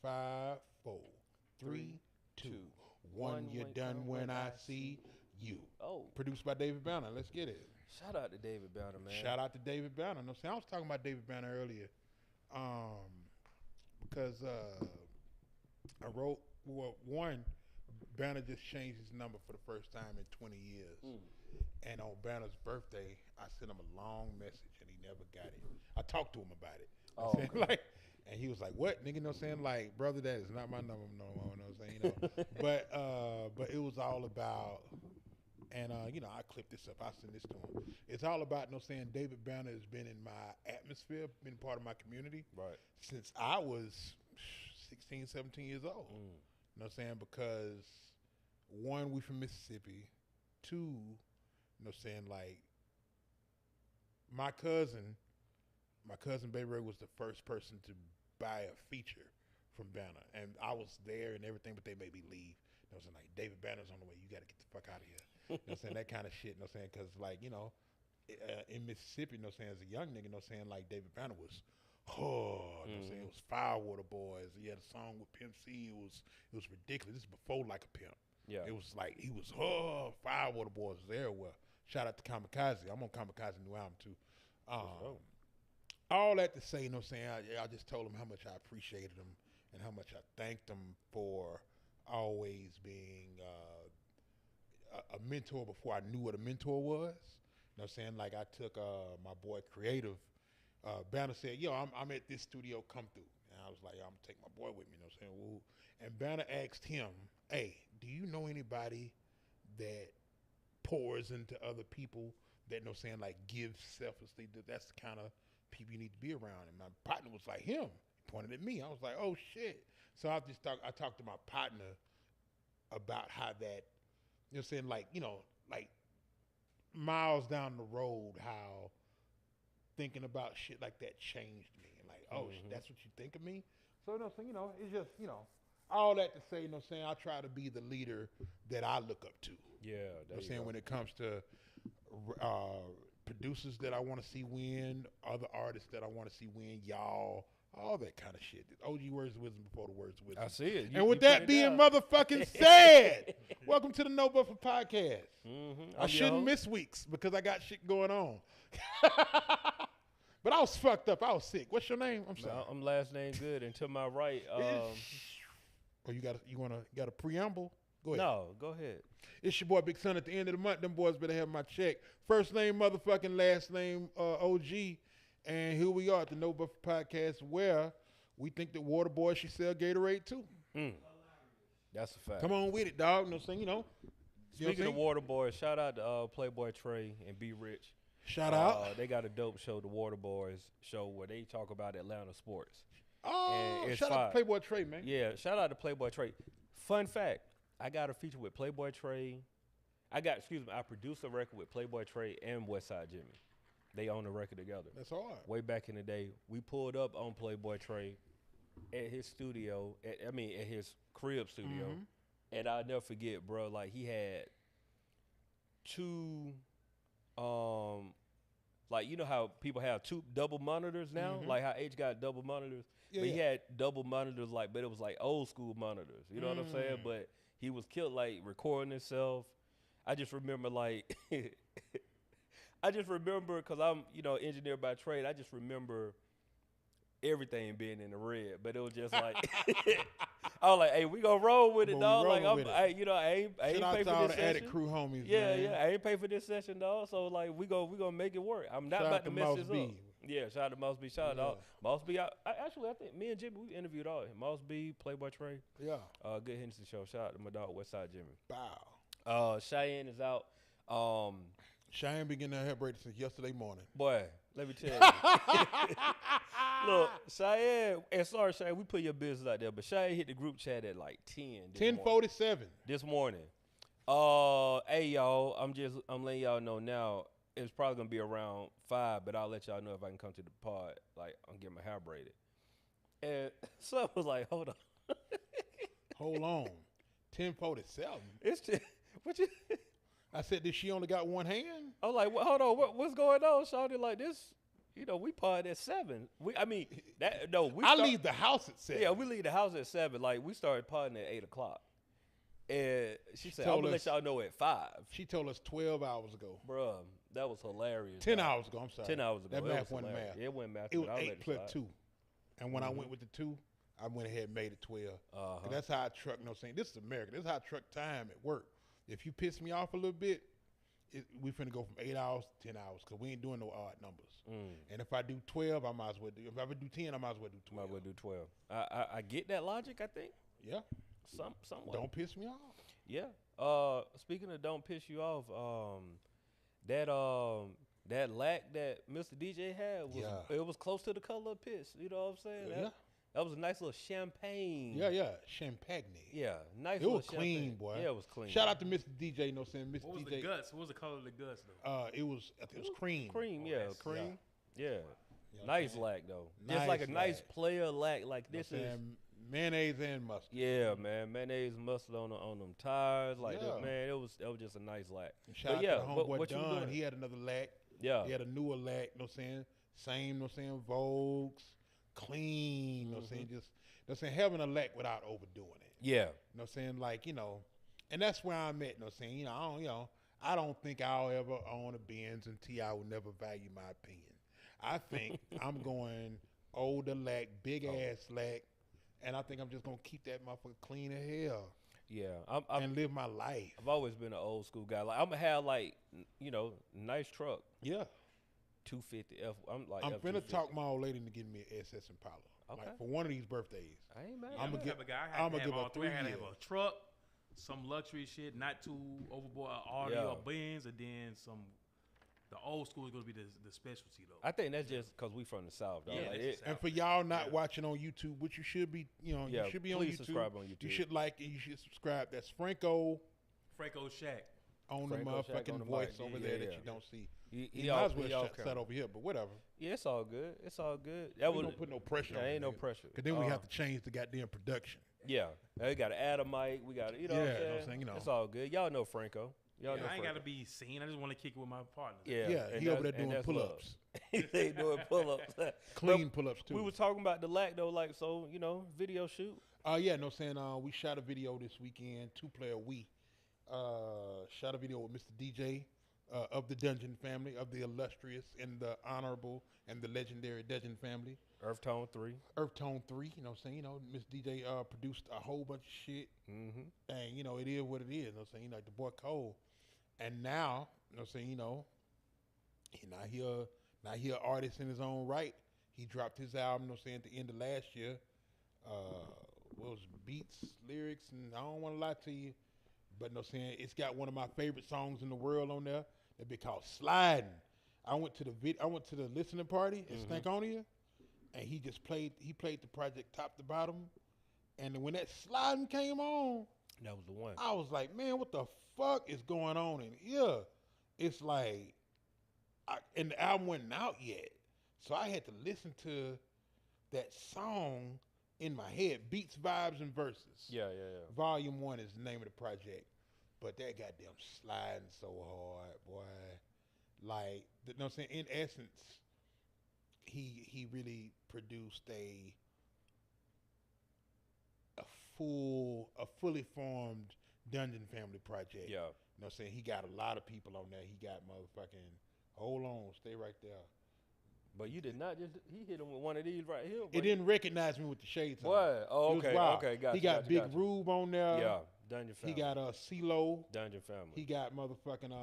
5, 4, 3, 2, 1. You're done when I see you. Oh, Produced by David Banner. Let's get it. shout out to David Banner, man. Shout out to David Banner. No, see, I was talking about David Banner earlier, because I wrote one. Banner just changed his number for the first time in 20 years. And on Banner's birthday, I sent him a long message, and he never got it. I talked to him about it. Oh, I said, like, and he was like, "What, nigga?" You know what I'm saying? Like, brother, that is not my number no more. You know what I'm saying? But it was all about, and I clipped this up. I sent this to him. It's all about, you know what I'm saying? David Banner has been in my atmosphere, been part of my community, Right. since I was 16, 17 years old. You know what I'm saying? Because one, we from Mississippi. Two, you know what I'm saying, like, my cousin Baby Ray was the first person to buy a feature from Banner. And I was there and everything, but they made me leave. You know what I'm saying? Like, David Banner's on the way. You got to get the fuck out of here. You know what I'm saying? That kind of shit, you know what I'm saying? Because, like, in Mississippi, you know what I'm saying, as a young nigga, you know what I'm saying, like, David Banner was, you know what I'm saying? It was Firewater Boys. He had a song with Pimp C. It was ridiculous. This is before Like a Pimp. Yeah. It was like, he was, Firewater Boys was everywhere. Shout out to Kamikaze. I'm on Kamikaze new album, too. All that to say, you know what I'm saying, I just told him how much I appreciated him and how much I thanked him for always being a mentor before I knew what a mentor was. You know what I'm saying? Like, I took my boy Creative. Banner said, yo, I'm at this studio, come through. And I was like, I'm going to take my boy with me, you know what I'm saying? Woo. And Banner asked him, hey, do you know anybody that pours into other people that, you know what I'm saying, like, gives selflessly? That's the kind of people you need to be around. And my partner was like, him. He pointed at me. I was like, oh, shit. So I talked to my partner about how that, you know what I'm saying, like, like miles down the road, how thinking about shit like that changed me. And like, oh, that's what you think of me? So, you know what I'm saying, it's just, all that to say, you know what I'm saying, I try to be the leader that I look up to. Yeah, You know what I'm saying, when it comes to producers that I want to see win, other artists that I want to see win, y'all, all that kind of shit. OG words of wisdom before the words of wisdom. I see it. And with that being motherfucking said, welcome to the No Buffer Podcast. I shouldn't miss weeks because I got shit going on. But I was fucked up. I was sick. What's your name? I'm sorry. No, I'm last name good. And to my right, Oh, you got a preamble? Go ahead. no, go ahead. It's your boy Big Son. At the end of the month, them boys better have my check. First name motherfucking, last name OG. And here we are at the No Buffer Podcast, where we think that Water Boy should sell Gatorade too. That's a fact. Come on with it, dog. You know what I'm saying? Speaking of Water Boys, shout out to Playboy Trey and Be Rich. Shout out. They got a dope show, the Water Boys show, where they talk about Atlanta sports. Oh, and it's shout out fire. to Playboy Trey, man. Yeah, shout out to Playboy Trey. Fun fact, I got a feature with Playboy Trey. I produced a record with Playboy Trey and Westside Jimmy. They own the record together. That's hard. Way back in the day, we pulled up on Playboy Trey at his studio, at his crib studio. And I'll never forget, bro, like, he had two, like, you know how people have two double monitors now? Like how H got double monitors? Yeah, but he had double monitors, like, but it was like old school monitors. You know what I'm saying? But he was killed, like, recording himself. I just remember, like, because I'm, engineer by trade. I just remember everything being in the red, but it was just like, I was like, hey, we gonna roll with it, dog. Like, I ain't pay for this session. Attic crew homies, yeah, man. I ain't pay for this session, dog. So, like, we gonna make it work. I'm not Shout about out to to mess Mouse this B. up. Yeah, shout out to Mouse B. Shout out to Mouse B. I think me and Jimmy, we interviewed all of him. Mouse B, Playboy Trey. Yeah. Good Henderson show. Shout out to my dog, Westside Jimmy. Bow. Cheyenne is out. Cheyenne been getting her hair braided since yesterday morning. Boy, let me tell you. Look, Cheyenne, and sorry, Cheyenne, we put your business out there, but Cheyenne hit the group chat at like 10:47 this morning. Hey y'all, I'm letting y'all know now. It's probably gonna be around 5, but I'll let y'all know if I can come to the pod. Like, I'm getting my hair braided. And so I was like, hold on. Hold on. 10:47. It's just, what you? I said, did she only got one hand? I was like, hold on, what's going on, Shawty? Like this, You know, we party at 7. I mean, that no, we. I start- leave the house at 7. Yeah, we leave the house at 7. Like we started partying at 8 o'clock, and she said, "I'm told gonna us- let y'all know at 5." She told us 12 hours ago. Bruh, that was hilarious. 10 dog. hours ago. I'm sorry. 10 hours ago. That It math was wasn't hilarious. math. It wasn't math. It was but I'll let 8 plus slide. 2. And when I went with the 2, I went ahead and made it 12. 'Cause Uh-huh. that's how I truck. You know what I'm saying? This is America. This is how I truck time at work. If you piss me off a little bit, we finna go from 8 hours to 10 hours because we ain't doing no odd numbers. And if I do 12, I might as well do. If I ever do 10, I might as well do 12. Might well do 12. I get that logic. I think Yeah. somewhat. Don't piss me off. Yeah. Speaking of don't piss you off, that lack that Mr. DJ had was it was close to the color of piss. You know what I'm saying? Yeah. That was a nice little champagne. Yeah. Champagne. Yeah. Nice. It little was clean, champagne. boy. Yeah, it was clean. Shout out to Mr. DJ. You know what I'm saying? Mr. What was DJ. the guts? What was the color of the guts though? It was cream. Cream. Oh, Yeah. that's- Cream. Yeah. You know what Nice I'm lack though. Just like a Nice nice lack. player lack. Like You know this what I'm is. saying? Mayonnaise and mustard. Yeah, man. Mayonnaise, mustard on them tires. Like Yeah. man, it was just a nice lack. And shout But out yeah, to the homeboy what you Don. doing? He had another lack. Yeah. He had a newer lack. You know what I'm saying? Same. You know what I'm saying? Vogues. Clean. You know what I'm saying? Just, you know what I'm saying? Having a lack without overdoing it. Yeah. You know what I'm saying? Like, you know, and that's where I'm at. You know what I'm saying? I don't think I'll ever own a Benz and T.I. will never value my opinion. I think I'm going older lack, big ass lack, and I think I'm just going to keep that motherfucker clean as hell Yeah. and live my life. I've always been an old school guy. Like I'm gonna have like nice truck, Yeah. 250 F. I'm like I'm F250. finna talk my old lady into getting me an SS Impala. Okay. Like for one of these birthdays. I ain't mad. I'ma I'm give- a guy. I I'ma had to give have her all three. I 3 had to have years. a truck, some luxury shit, not too overboard, Audi Yeah. or Benz, and then some. The old school is gonna be the specialty though. I think that's just because we from the South, though. Yeah, Like, that's it- the South. And for y'all not Yeah. watching on YouTube, which you should be, yeah, you should be on please YouTube. subscribe on YouTube. You should like and you should subscribe. That's Franco Franco Shack. on Franco the Shack motherfucking on the voice mic. over Yeah, there yeah. that you don't see. He He might as well he all sat camera. over here, but whatever. Yeah, it's all good. It's all good. That We was don't put no pressure yeah, on ain't no it. pressure. Because then we have to change the goddamn production. Yeah, we got to add a mic. We got to, you know, Yeah, what I'm know what I'm saying? saying, you know. It's all good. Y'all know Franco. Y'all know I ain't Franco. gotta be seen. I just want to kick it with my partner. Yeah, Yeah, and he over there that's- and doing that's pull-ups. love. He doing pull-ups. Clean pull-ups too. We was talking about the lack though, like so, video shoot. Yeah, no saying we shot a video this weekend, 2-player we. Shot a video with Mr. DJ of the Dungeon family, of the illustrious and the honorable and the legendary Dungeon family. Earth Tone 3. Earth Tone 3, you know what I'm saying? Mr. DJ produced a whole bunch of shit. Mm-hmm. And, it is what it is. You know what I'm saying? Like the boy Cole. And now, you know what I'm saying, he now he an artist in his own right. He dropped his album, you know what I'm saying, at the end of last year. What was it, beats, lyrics, and I don't want to lie to you, but you know what I'm saying, it's got one of my favorite songs in the world on there. That be called Sliding. I went to the listening party at Stankonia, and he played the project top to bottom. And then when that Sliding came on, That was the one. I was like, man, what the fuck is going on in here? It's like, and the album wasn't out yet. So I had to listen to that song in my head, Beats, Vibes, and Verses. Yeah. Volume 1 is the name of the project. But that goddamn sliding so hard, boy. Like, you know what I'm saying? In essence, he really produced a fully formed Dungeon Family project. Yeah. You know what I'm saying? He got a lot of people on there. He got motherfucking, hold on, stay right there. But you did not just, he hit him with one of these right here. It didn't recognize me with the shades on. What? Oh, It was okay. wild. Okay. Gotcha. He got gotcha, Big gotcha. Rube on there. Yeah. Dungeon He Family. got CeeLo. Dungeon Family. He got motherfucking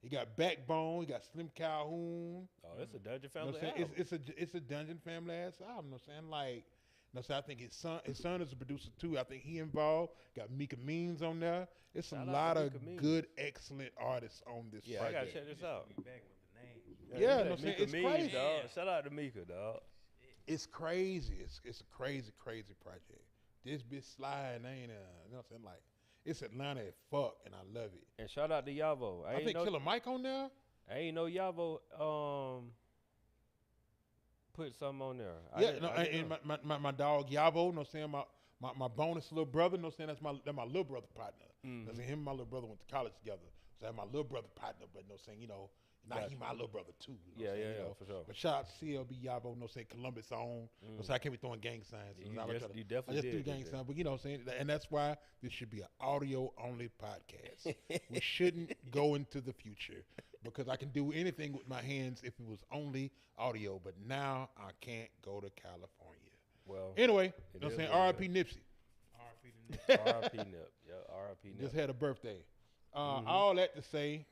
he got Backbone. He got Slim Calhoun. Oh, it's a Dungeon You know Family what I'm saying? album. It's a Dungeon Family ass album. You know what I'm saying? Like, you know what I'm saying? I think his son is a producer too. I think he involved. Got Mika Means on there. It's a Shout out lot to of Mika Means. good, excellent artists on this Yeah, I gotta project. check this out. Be back with the names. Yeah, you no, said I'm saying, Mika it's Means, crazy. dog. Shout out to Mika, dog. It's crazy. It's a crazy project. This bitch sliding ain't you know what I'm saying? Like, it's Atlanta as fuck, and I love it. And shout out to Yavo. I think Killer Mike on there. I ain't know Yavo put something on there. Yeah, and my dog Yavo, you know what I'm saying? My bonus little brother, you know what I'm saying? That's my little brother partner. You know what I'm saying? Him and my little brother went to college together. So that's my little brother partner, but you know what I'm saying, Now Gotcha. he my little brother too. You know Yeah, what I'm saying, yeah, you know? for sure. But shout out to CLB Yabo, no say Columbus on. No say I can't be throwing gang signs. You I just- try to- you definitely I just do did gang that. signs, but you know what I'm saying, and that's why this should be an audio only podcast. We shouldn't go into the future because I can do anything with my hands if it was only audio. But now I can't go to California. Well, Anyway, It you know what I'm is saying, what it R.I.P. Nipsey. RP the Nip. R.I.P. Nip. Yeah, R.I.P. Nip. Just had a birthday. All that to say,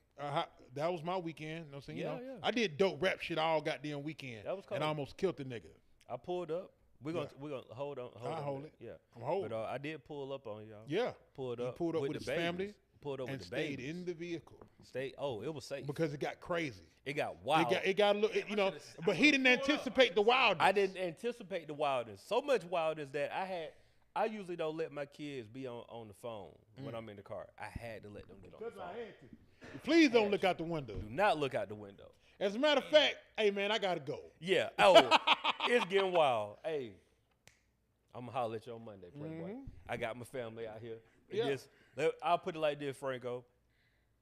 that was my weekend. You know what I'm saying? You Yeah, know, yeah. I did dope rap shit all goddamn weekend. That was and cold. I almost killed the nigga. I pulled up. We're gonna hold on. I'll on hold that. it. Yeah, I'm holding. but I did pull up on y'all. Yeah. Pulled He up. pulled up with the his family babies. Pulled up and with the stayed babies. in the vehicle Stay. Oh, it was safe. because it got crazy. It got wild. It got a little, you know, but he didn't anticipate the wildness. I didn't anticipate the wildness. So much wildness that I usually don't let my kids be on the phone when I'm in the car. I had to let them get on the Because phone. I had to. Please don't look out the window. Do not look out the window. As a matter of fact, hey man, I gotta go. Yeah. Oh, it's getting wild. Hey, I'm gonna holler at you on Monday, Playboy. I got my family out here. And Yeah. this- I'll put it like this, Franco.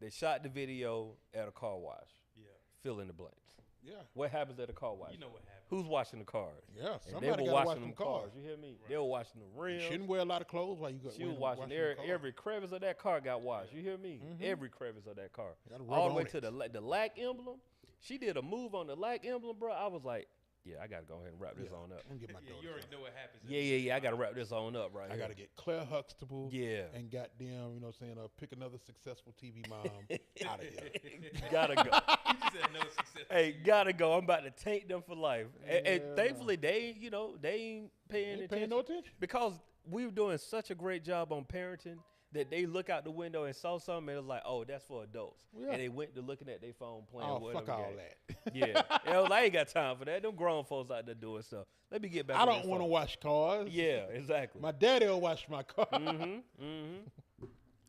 They shot the video at a car wash. Yeah. Fill in the blanks. Yeah. What happens at a car wash? You know what happened. Who's washing the cars? Yeah. And Somebody they were gotta washing watch them them cars. cars. You hear me? They were washing the You rims. shouldn't wear a lot of clothes while you got. She was when washing the car. every crevice of that car got washed. You hear me? Every crevice of that car. Gotta rub All the way on to it. the LAC emblem. She did a move on the LAC emblem, bro. I was like, yeah, I gotta go ahead and wrap this on up. I'm gonna get my Yeah, daughter. you already know what happens. Yeah. I gotta wrap this on up right I here. gotta get Claire Huxtable. Yeah. And goddamn, you know what I'm saying, pick another successful TV mom out of here. Gotta go. You just said no success. Hey, gotta go. I'm about to taint them for life. And Yeah. thankfully, they ain't paying Ain't attention. paying no attention. Because we were doing such a great job on parenting that they look out the window and saw something and it was like, oh, that's for adults. Yeah. And they went to looking at their phone playing Oh, whatever fuck all game. that. Yeah. I ain't got time for that. Them grown folks out there doing stuff. Let me get back I on don't this want to phone. watch cars. Yeah, exactly. My daddy will watch my car.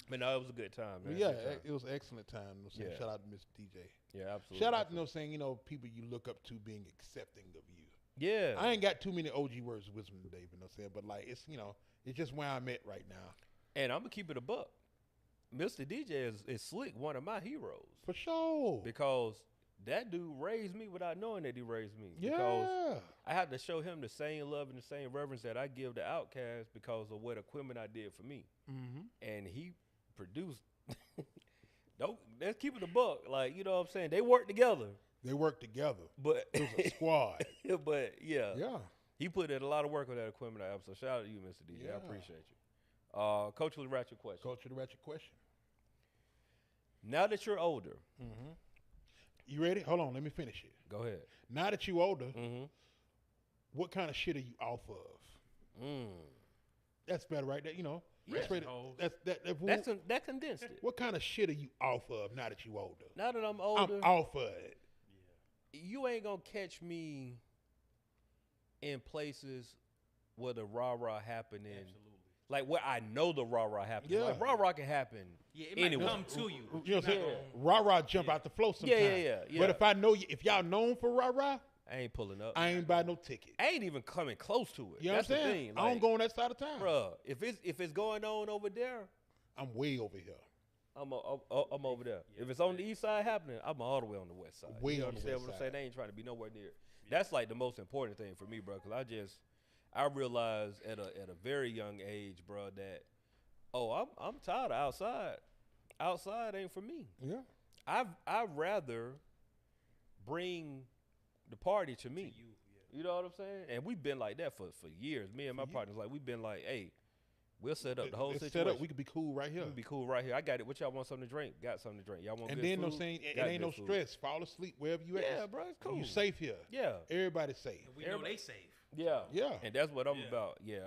But no, it was a good time, man. But yeah, Good time. it was an excellent time. You know what I'm saying? Yeah. Shout out to Mr. DJ. Yeah, absolutely. Shout out to, you know what I'm saying, people you look up to being accepting of you. Yeah. I ain't got too many OG words of wisdom today, you know what I'm saying? But like, it's, it's just where I'm at right now. And I'm going to keep it a buck. Mr. DJ is slick, one of my heroes. For sure. Because that dude raised me without knowing that he raised me. Yeah. Because I had to show him the same love and the same reverence that I give the Outcast because of what equipment I did for me. Mm-hmm. And he produced. Let's keep it a buck. Like, you know what I'm saying? They work together. They work together. But It was a squad. but yeah. Yeah. He put in a lot of work on that equipment album. So shout out to you, Mr. DJ. Yeah. I appreciate you. Coach will write your question. Culture the ratchet question. Now that you're older, You ready? Hold on. Let me finish it. go ahead. Now that you older, Mm-hmm. what kind of shit are you off of? That's better, right? That That's Ratchet ready. hoes. That condensed it. What kind of shit are you off of now that you older? Now that I'm older, I'm off of it. you ain't gonna catch me in places where the rah-rah happening. Absolutely. Like where I know the rah-rah happening. Yeah. Like rah-rah can happen Yeah, it might anywhere. come to you. but You know what I'm you're saying? not Rah rah jump out the flow sometimes. yeah. But if I know you, if y'all known for rah rah, I ain't pulling up. I ain't buy no ticket. I ain't even coming close to it. You know That's what I'm the saying? thing. I don't Like, go on that side of town. bruh, if it's going on over there, I'm way over here. I'm over there. If it's on the east side happening, I'm all the way on the west side. Way you on the understand west what I'm side. saying? They ain't trying to be nowhere near. That's like the most important thing for me, bro. Because I realized at a very young age, bro, that I'm tired of outside. Outside ain't for me. Yeah. I'd rather bring the party to me. you. You know what I'm saying? And we've been like that for years. Me and my partners, like we've been like, hey, we'll set up the whole It's situation. set up. We could be cool right here. We can be cool right here. I got it. What y'all want something to drink? Got something to drink. Y'all want And good then food? no saying it Got ain't good no food. stress. Fall asleep wherever you at. Yeah, bro, it's cool. You safe here. Yeah, Everybody's safe. And we know they safe. yeah, Yeah. And that's what I'm Yeah. about. Yeah,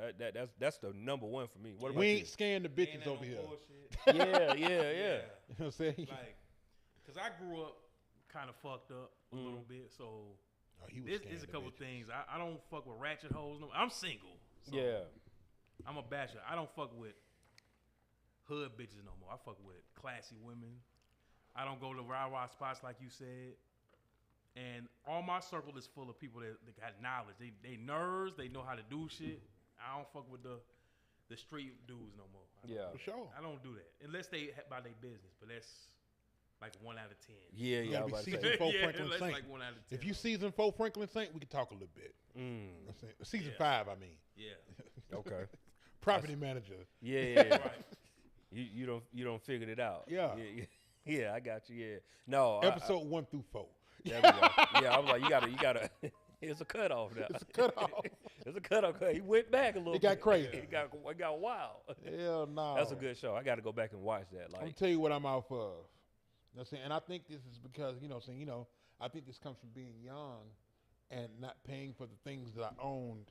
that's the number one for me. What about We you? ain't scaring the Ain't bitches that over no here. bullshit? Yeah. You know what I'm saying? Like, cause I grew up kind of fucked up a Mm. little bit, so Oh, he was this scaring is a the couple bitches. things. I don't fuck with ratchet hoes. No, I'm single. So Yeah. I'm a bachelor. I don't fuck with hood bitches no more. I fuck with classy women. I don't go to rah-rah spots like you said. And all my circle is full of people that got knowledge. They nerds. They know how to do shit. I don't fuck with the street dudes no more. Yeah. For sure. I don't do that unless they by their business. But that's like 1 out of 10. Yeah, You yeah. I gotta was be about to season say. 4 Yeah, Franklin that's Saint. like 1 out of 10. If you season 4 Franklin Saint, we can talk a little bit. I'm saying, season Yeah. 5, I mean. Yeah. Okay. Property manager. Yeah, yeah. yeah. Right. You don't figured it out. Yeah. Yeah, I got you. Yeah. No. Episode 1 through 4. There we go. Yeah, I was like, you gotta. It's a cutoff now. It's a cutoff. It's a cutoff. He went back a little. It got bit. crazy. It got wild. Hell no. That's a good show. I got to go back and watch that. I'm gonna Like, tell you what I'm off of. You know what I'm saying? And I think this is because, I think this comes from being young and not paying for the things that I owned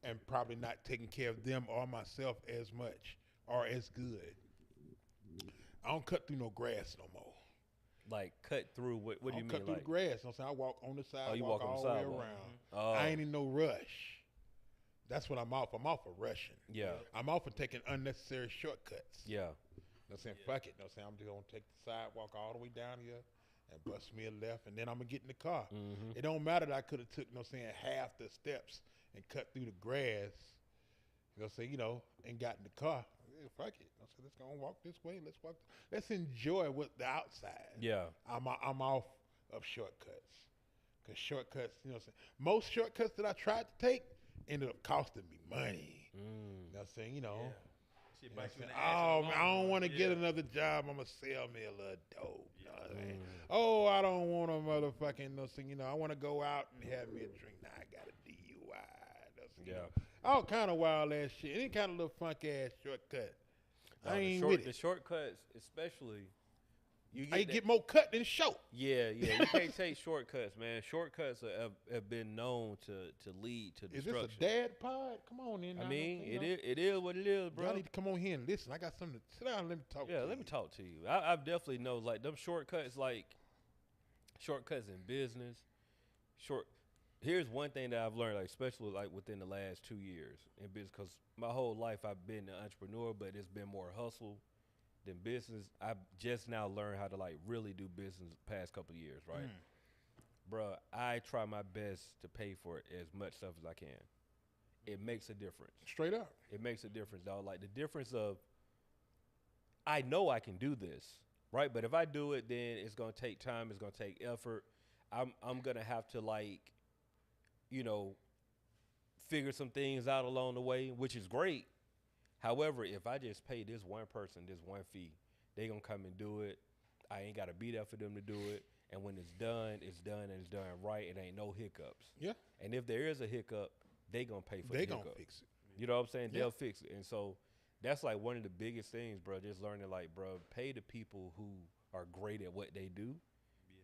and probably not taking care of them or myself as much or as good. I don't cut through no grass no more. cut through. What do I you don't mean? cut through like, the grass. You know what I'm saying? I walk on the sidewalk, you walk on the all the way sidewalk. around. Oh, I ain't in no rush. That's what I'm off. I'm off of rushing. yeah, I'm off of taking unnecessary shortcuts. yeah, You know what I'm saying? Fuck it. You know what I'm saying? I'm just going to take the sidewalk all the way down here and bust me a left, and then I'm going to get in the car. mm-hmm. It don't matter that I could have took, you know what I'm saying, half the steps and cut through the grass, you know what I'm saying, and got in the car. Yeah, fuck it. You know what I'm saying? Let's go and walk this way. Let's enjoy what the outside. yeah. I'm off of shortcuts. Because shortcuts, you know what I'm saying, most shortcuts that I tried to take ended up costing me money. You know what I'm saying? Yeah. You Shit know what bites you I'm in saying? the ass. Oh, in the I long don't run. want to Yeah. get another job. I'm going to sell me a little dope. You know what I'm saying? Oh, I don't want a motherfucking, you know what I'm saying, I want to go out and have me a drink. Now I got a DUI. You know what I'm saying? Yeah. All kind of wild ass shit. Any kind of little funk ass shortcut. I ain't with The it. shortcuts, especially. You I that- get more cut than short. Yeah, yeah. You can't take shortcuts, man. Shortcuts have been known to lead to Is destruction. this a dad pod? Come on in. I now, mean, you know. it is what it is, bro. Y'all need to come on here and listen. I got something to sit down and let me talk to Yeah, you. let me talk to you. I've definitely know like them shortcuts, like shortcuts in business. Here's one thing that I've learned, like especially like within the last 2 years in business, because my whole life I've been an entrepreneur, but it's been more hustle than business. I've just now learned how to like really do business past couple of years, right? Bruh, I try my best to pay for as much stuff as I can. It makes a difference. Straight up. It makes a difference, dog. Like the difference of, I know I can do this, right? But if I do it, then it's gonna take time. It's gonna take effort. I'm gonna have to like, figure some things out along the way, which is great. However, if I just pay this one person this one fee, they gonna come and do it. I ain't gotta be there for them to do it. And when it's done, and it's done right. It ain't no hiccups. Yeah. And if there is a hiccup, they gonna pay for They the gonna hiccup. fix it. You know what I'm saying? Yeah. They'll fix it. And so that's like one of the biggest things, bro. Just learning, like, bro, pay the people who are great at what they do,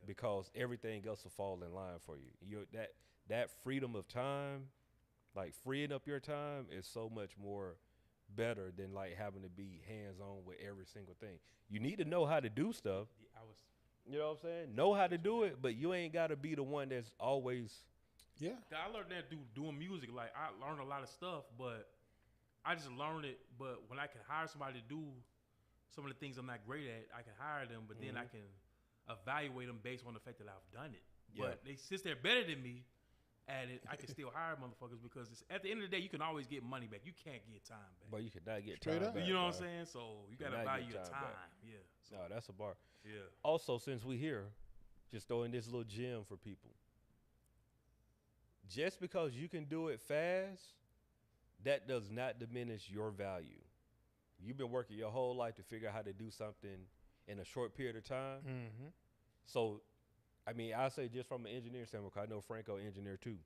because everything else will fall in line for you. That freedom of time, like freeing up your time, is so much more better than like having to be hands on with every single thing. You need to know how to do stuff. Yeah, You know what I'm saying? Know how to do it, but you ain't got to be the one that's always. Yeah. I learned that through doing music. Like I learned a lot of stuff, but I just learned it. But when I can hire somebody to do some of the things I'm not great at, I can hire them. But then I can evaluate them based on the fact that I've done it. Yeah. But since they're better than me at it, I can still hire motherfuckers, because at the end of the day, you can always get money back. You can't get time back. But you could not get Straight time up. back, You know what bro. I'm saying? So you gotta Cannot value get your time time. back. Yeah. So, No, that's a bar. yeah. Also, since we here, just throwing this little gem for people. Just because you can do it fast, that does not diminish your value. You've been working your whole life to figure out how to do something in a short period of time. Mm-hmm. So, I mean, I say just from an engineer standpoint, 'cause I know Franco engineer too.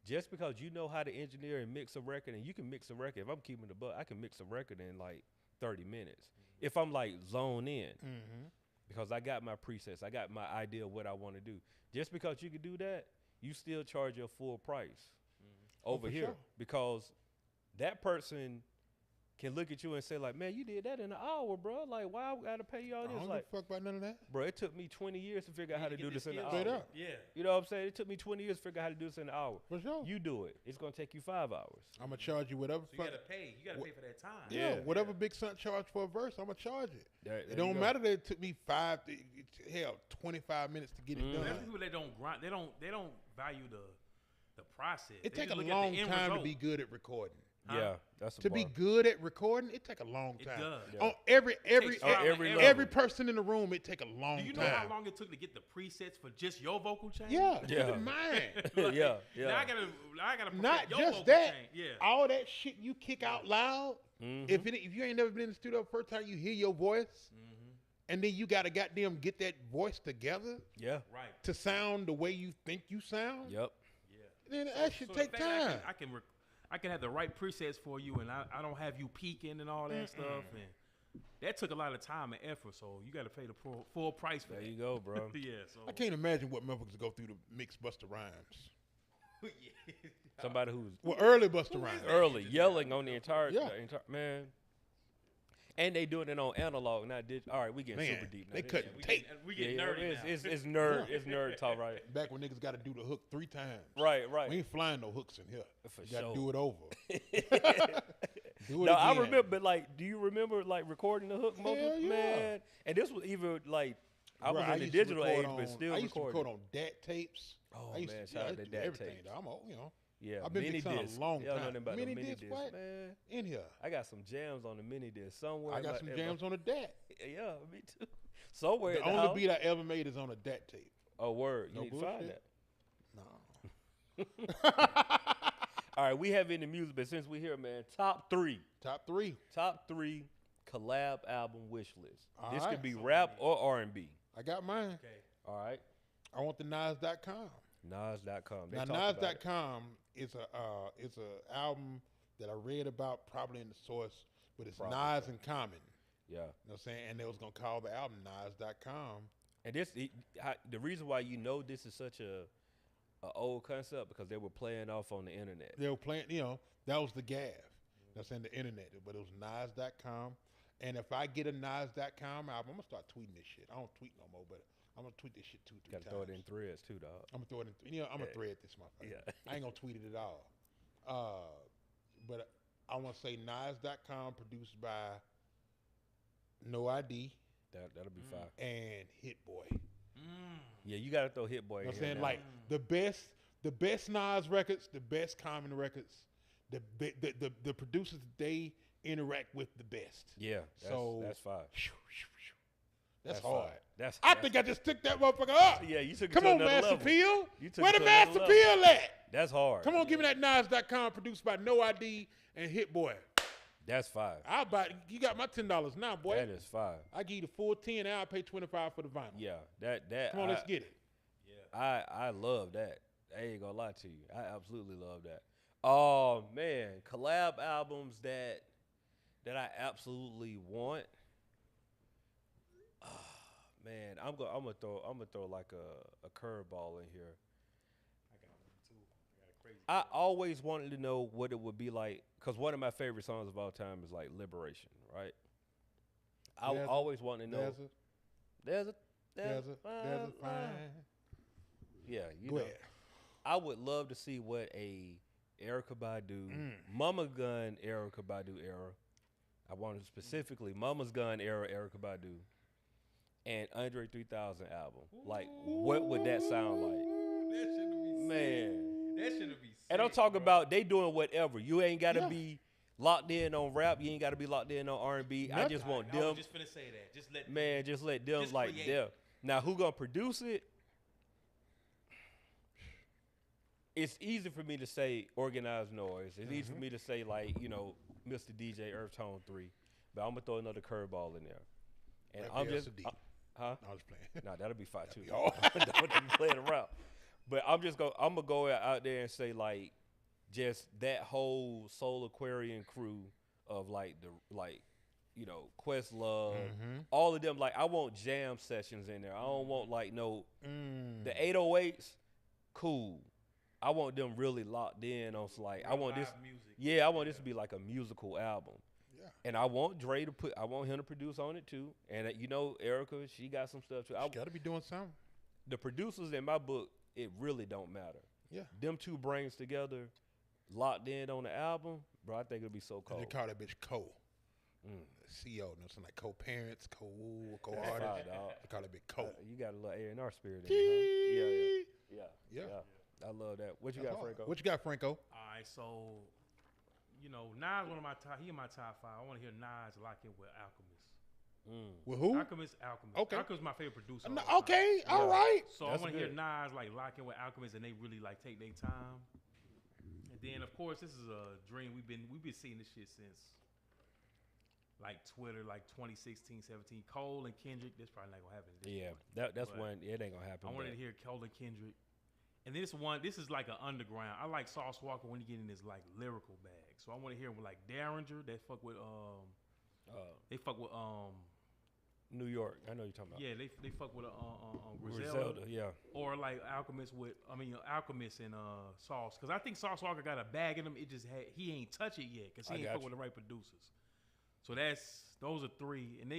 Just because you know how to engineer and mix a record, and you can mix a record. If I'm keeping the buck, I can mix a record in like 30 minutes. If I'm like zoned in, Mm-hmm. because I got my presets, I got my idea of what I want to do. Just because you can do that, you still charge your full price over for here, sure. because that person can look at you and say like, man, you did that in an hour, bro. Like, why I gotta pay you all I this? don't give Like, a fuck about none of that. bro, it took me 20 years to figure out how to do this in an hour. Straight up. Yeah. You know what I'm saying? It took me 20 years to figure out how to do this in an hour. For sure. You do it. It's gonna take you 5 hours. I'm going to charge you whatever. So you gotta pay. You gotta pay for that time. Yeah. Whatever Big Son charged for a verse, I'm going to charge it. There It you don't go. matter that it took me 25 minutes to get it Mm. done. There's people that don't grind. They don't value the process. It They takes just a look at the long end time to result. be good at recording. Yeah, that's a To be bar. good at recording, it take a long It time. does. Yeah. On every takes trial and every error. every person in the room, it take a long Do you know time. how long it took to get the presets for just your vocal change? Yeah, Yeah. keep in mind. Like, Yeah. Now I gotta perfect Not your just vocal that, change. Yeah. all that shit you kick out loud. Mhm. If you ain't never been in the studio, the first time you hear your voice, and then you gotta goddamn get that voice together Yeah. Right. to sound the way you think you sound. Yep. Yeah. Then that should So take the fact that time. I can have the right presets for you, and I don't have you peaking and all that stuff, and that took a lot of time and effort. So you got to pay the full price for There that. you go, bro. Yeah. So I can't imagine what motherfuckers go through to mix Busta Rhymes. yeah. Somebody who's Well, early Busta Rhymes. early yelling on the entire, Yeah. man. And they doing it on analog, not digital. All right, we getting Man, super deep now. they This cutting shit- tape. We Yeah, get yeah, nerdy it's, now. it's nerd, it's nerd talk, right? Back when niggas got to do the hook 3 times. Right, right. We ain't flying no hooks in here. For You got sure. to do it over. Do it No, I again. remember, but like, do you remember like recording the hook multiple? Hell yeah. Man, and this was even like, I was Bruh, in the used to digital record age, but on- still I used to recording. record on DAT tapes. Oh, I used man, to, shout I out used to to do DAT everything. tapes. Though. Yeah, I've been mini mixing a disc. long Y'all know time. nothing about Mini the mini disc, disc, what? man. in here. I got some jams on the mini disc somewhere. I in got my- some in jams my- on the DAT. Yeah, me too. Somewhere. The in the only house. beat I ever made is on a DAT tape. Oh, word. You No need to find bullshit. that. No. All right, we have any music, but since we're here, man, top three Top 3. collab album wish list. All This right. could be rap or R&B. I got mine. Okay. All right, I want the Nas.com. Nas.com. They Now talked about it. Nas.com is a album that I read about probably in the source, but it's Probably Nas so. and Common. Yeah, You know what I'm saying? And they was gonna call the album Nas.com. and the reason why you know this is such a old concept because they were playing off on the internet. They were playing, that was the GAV. That's in the internet, but it was Nas.com. And if I get a Nas.com album, I'm gonna start tweeting this shit. I don't tweet no more, but I'm gonna tweet this shit 2-3 Got times. to throw it in threads too, dog. I'm gonna throw it in. I'm gonna Yeah. thread this motherfucker. Yeah. I ain't gonna tweet it at all. But I want to say Nas.com, produced by No ID That'll be fire. and Hit Boy. Yeah, you got to throw Hit Boy. You know what in I'm saying? now. Like the best Nas records, the best Common records, the producers that they interact with the best. yeah, that's fire. That's fire. hard. I think I just took that motherfucker up. yeah, you took it Come to on, another Master level. Peel. You took Where it the to another Master level. Peel at? That's hard. Come on, give me that Nas.com produced by No ID and Hit Boy. That's fire. I'll buy. You got my $10 now, boy. That is fire. I give you the full 10, and I'll pay 25 for the vinyl. Yeah, that. Come on, let's get it. I love that. I ain't gonna lie to you. I absolutely love that. Oh man, collab albums that I absolutely want. Man, I'm gonna throw like a curveball in here. I got one too. I got a crazy. I always wanted to know what it would be like, because one of my favorite songs of all time is like Liberation, right? I Desert, always wanted to know. Desert, There's a fine. Yeah, you Go know. ahead. I would love to see what a Erykah Badu, Mm. Mama Gun Erykah Badu era. I wanted specifically Mama's Gun era Erykah Badu and Andre 3000 album. Like, what would that sound like? That shouldn't be Man. That shouldn't be. And I'm sick, talking bro. about they doing whatever. You ain't got to Yeah. be locked in on rap. You ain't got to be locked in on R&B. I just want I them. was just finna say that. Just let Man, just let them Just like create. them. Now, who gonna produce it? It's easy for me to say Organized Noise. It's easy for me to say like, Mr. DJ Earth Tone 3. But I'm gonna throw another curveball in there. And I'm just FLCD. huh? I was playing. Nah, that'll be fire too. be all- Don't be playing around. But I'm gonna go out there and say like just that whole Soul Aquarian crew of Questlove, all of them. Like I want jam sessions in there. I don't want like the 808s. Cool. I want them really locked in on I want this. Live music. Yeah, I want this to be like a musical album. Yeah. And I want Dre to I want him to produce on it too. And Erykah, she got some stuff too. You got to be doing something. The producers in my book, it really don't matter. Yeah. Them two brains together, locked in on the album, bro, I think it'll be so And cold. they call that bitch co. Mm. CO, something like co-parents, That's co-artists. fire, dog. They call that bitch co. You got a little A&R spirit in you, huh? Yeah. Yeah. I love that. What you That's got, hard. Franco? What you got, Franco? All right, so Nas one of my top. He in my top 5. I want to hear Nas lock in with Alchemist. With who? Alchemist. Okay. Alchemist is my favorite producer. No, of all time. okay, all right. So I That's want to hear good. Nas like lock in with Alchemist, and they really like take their time. And then of course this is a dream. We've been seeing this shit since like Twitter, like 2016, 17. Cole and Kendrick. That's probably not gonna happen. This Yeah, point. that's But one. It ain't gonna happen. I wanted to hear Cole and Kendrick. And this is like an underground. I like Sauce Walker when he get in his like lyrical bag. So I want to hear him with like Derringer. They fuck with New York. I know you're talking about. yeah, they fuck with Griselda. Griselda. Yeah. Or like Alchemist Alchemist and Sauce, because I think Sauce Walker got a bag in him. It just he ain't touch it yet because he I ain't got fuck you. with the right producers. So those are 3, and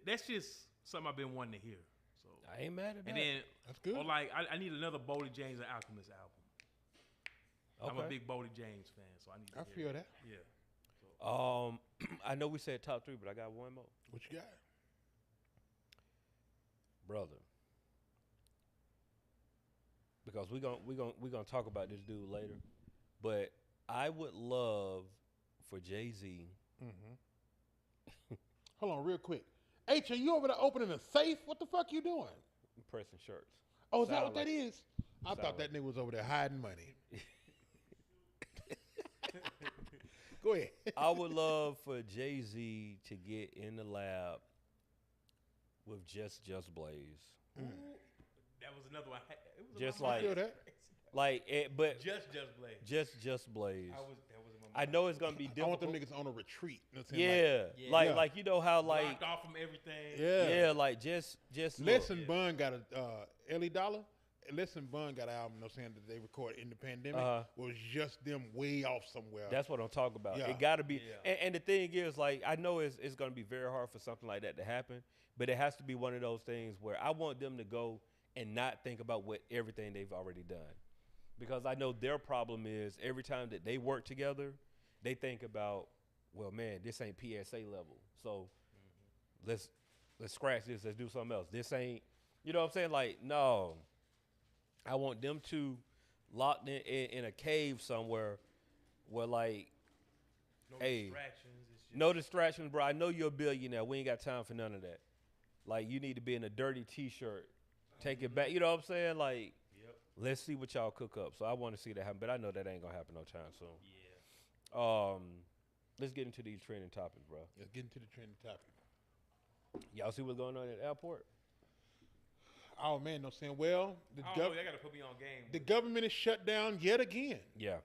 that's just something I've been wanting to hear. So I ain't mad at that. and then That's good. or like I need another Boldy James and Alchemist album. I'm a Okay. big Boldy James fan, so I need. To I hear feel that. Yeah. I know we said top 3, but I got one more, What you got? brother. Because we gonna talk about this dude later, but I would love for Jay-Z. Hold on, real quick. H, are you over there opening a safe? What the fuck you doing? Pressing shirts. Oh, is that Sound what that like- is? I thought that nigga was over there hiding money. Go ahead. I would love for Jay-Z to get in the lab with Just Blaze. That was another one. It was Just on my like- feel that. Like it, but Just Blaze. Just Blaze. That was in my I mind. know it's gonna be I want difficult. them niggas on a retreat. You know what I'm saying? Yeah, Yeah. like Yeah. like you know how like Locked off from everything. Yeah. like just look. Lesson Bun got a Ellie Dollar. Lesson Bun got an album. You know what I'm saying, that they recorded in the pandemic. Uh-huh. Was just them way off somewhere. That's what I'm talking about. Yeah. It got to be. Yeah. And the thing is, like, I know it's going to be very hard for something like that to happen, but it has to be one of those things where I want them to go and not think about everything they've already done, because I know their problem is every time that they work together, they think about, well, man, this ain't PSA level, so let's scratch this. Let's do something else. This ain't, you know what I'm saying? Like, no. I want them two locked in a cave somewhere where, like, No Hey. distractions. It's just, no distractions, bro. I know you're a billionaire. We ain't got time for none of that. Like, you need to be in a dirty T-shirt. Take it back. You know what I'm saying? Like, Yep. let's see what y'all cook up. So I want to see that happen, but I know that ain't going to happen no time soon. Yeah. Let's get into these trending topics, bro. Let's get into the trending topic. Y'all see what's going on at the airport? Oh man, no saying. Well, I don't know. They gotta put me on game. the government is shut down yet again. Yeah.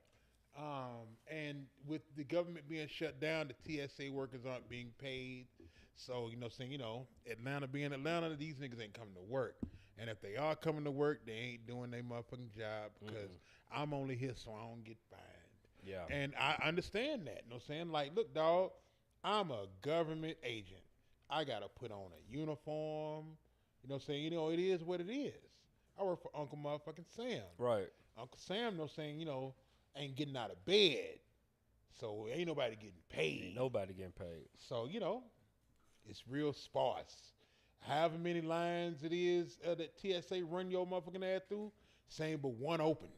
And with the government being shut down, the TSA workers aren't being paid. So, you know, saying, Atlanta being Atlanta, these niggas ain't coming to work. And if they are coming to work, they ain't doing their motherfucking job because I'm only here so I don't get fined. Yeah. And I understand that. You know what I'm saying? Like, look, dog, I'm a government agent. I got to put on a uniform. You know what I'm saying? It is what it is. I work for Uncle motherfucking Sam. Right. Uncle Sam, you know what I'm saying, ain't getting out of bed. So ain't nobody getting paid. Ain't nobody getting paid. So, it's real sparse. However many lines it is that TSA run your motherfucking ass through, same but one open.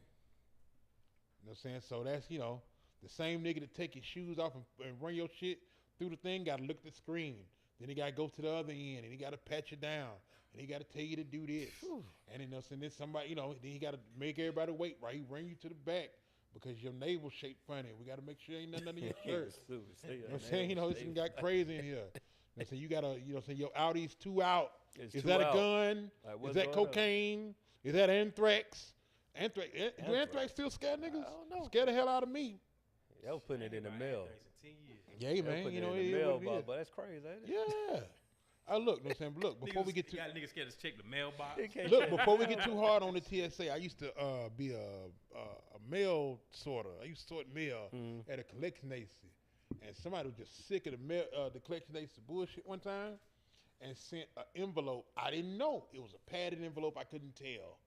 You know what I'm saying? So that's, the same nigga that take your shoes off and run your shit through the thing got to look at the screen. Then he got to go to the other end and he got to pat you down. And he got to tell you to do this. And then, then somebody, then he got to make everybody wait, right? He bring you to the back because your navel shaped funny. We got to make sure ain't nothing under your shirt. You know what I'm saying? This thing got crazy in here. So you got to, your Audi's 2 out. It's Is 2 that out. a gun? Like, Is what's that going on? cocaine? Is that anthrax? Anthrax. Do Anthrax. anthrax still scare niggas? I don't know. Scare the hell out of me. They was putting it in the mail. In 10 years. Yeah, They man. was putting It it in is the mail, what it is. but that's crazy, ain't it? Yeah. Look, know what I'm saying? But look, before we get to got niggas scared to check the mailbox. look, before we get too hard on the TSA, I used to be a mail sorter. I used to sort mail at a collection agency, and somebody was just sick of the mail, the collection agency bullshit one time, and sent an envelope. I didn't know it was a padded envelope. I couldn't tell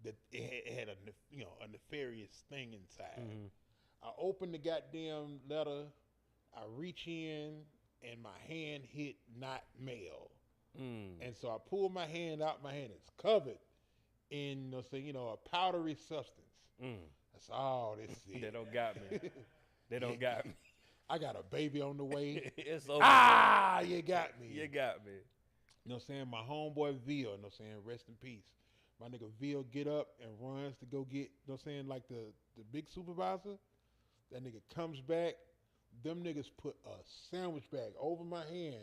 that it had a nefarious thing inside. I opened the goddamn letter. I reach in, and my hand hit not mail. And so I pulled my hand out. My hand is covered in, a powdery substance. That's all this is. They don't got me. They don't got me. I got a baby on the way. It's over. Ah, you got me. You got me. You know what I'm saying? My homeboy Vil, you know what I'm saying? Rest in peace. My nigga Vil get up and runs to go get, you know what I'm saying, like the big supervisor. That nigga comes back. Them niggas put a sandwich bag over my hand.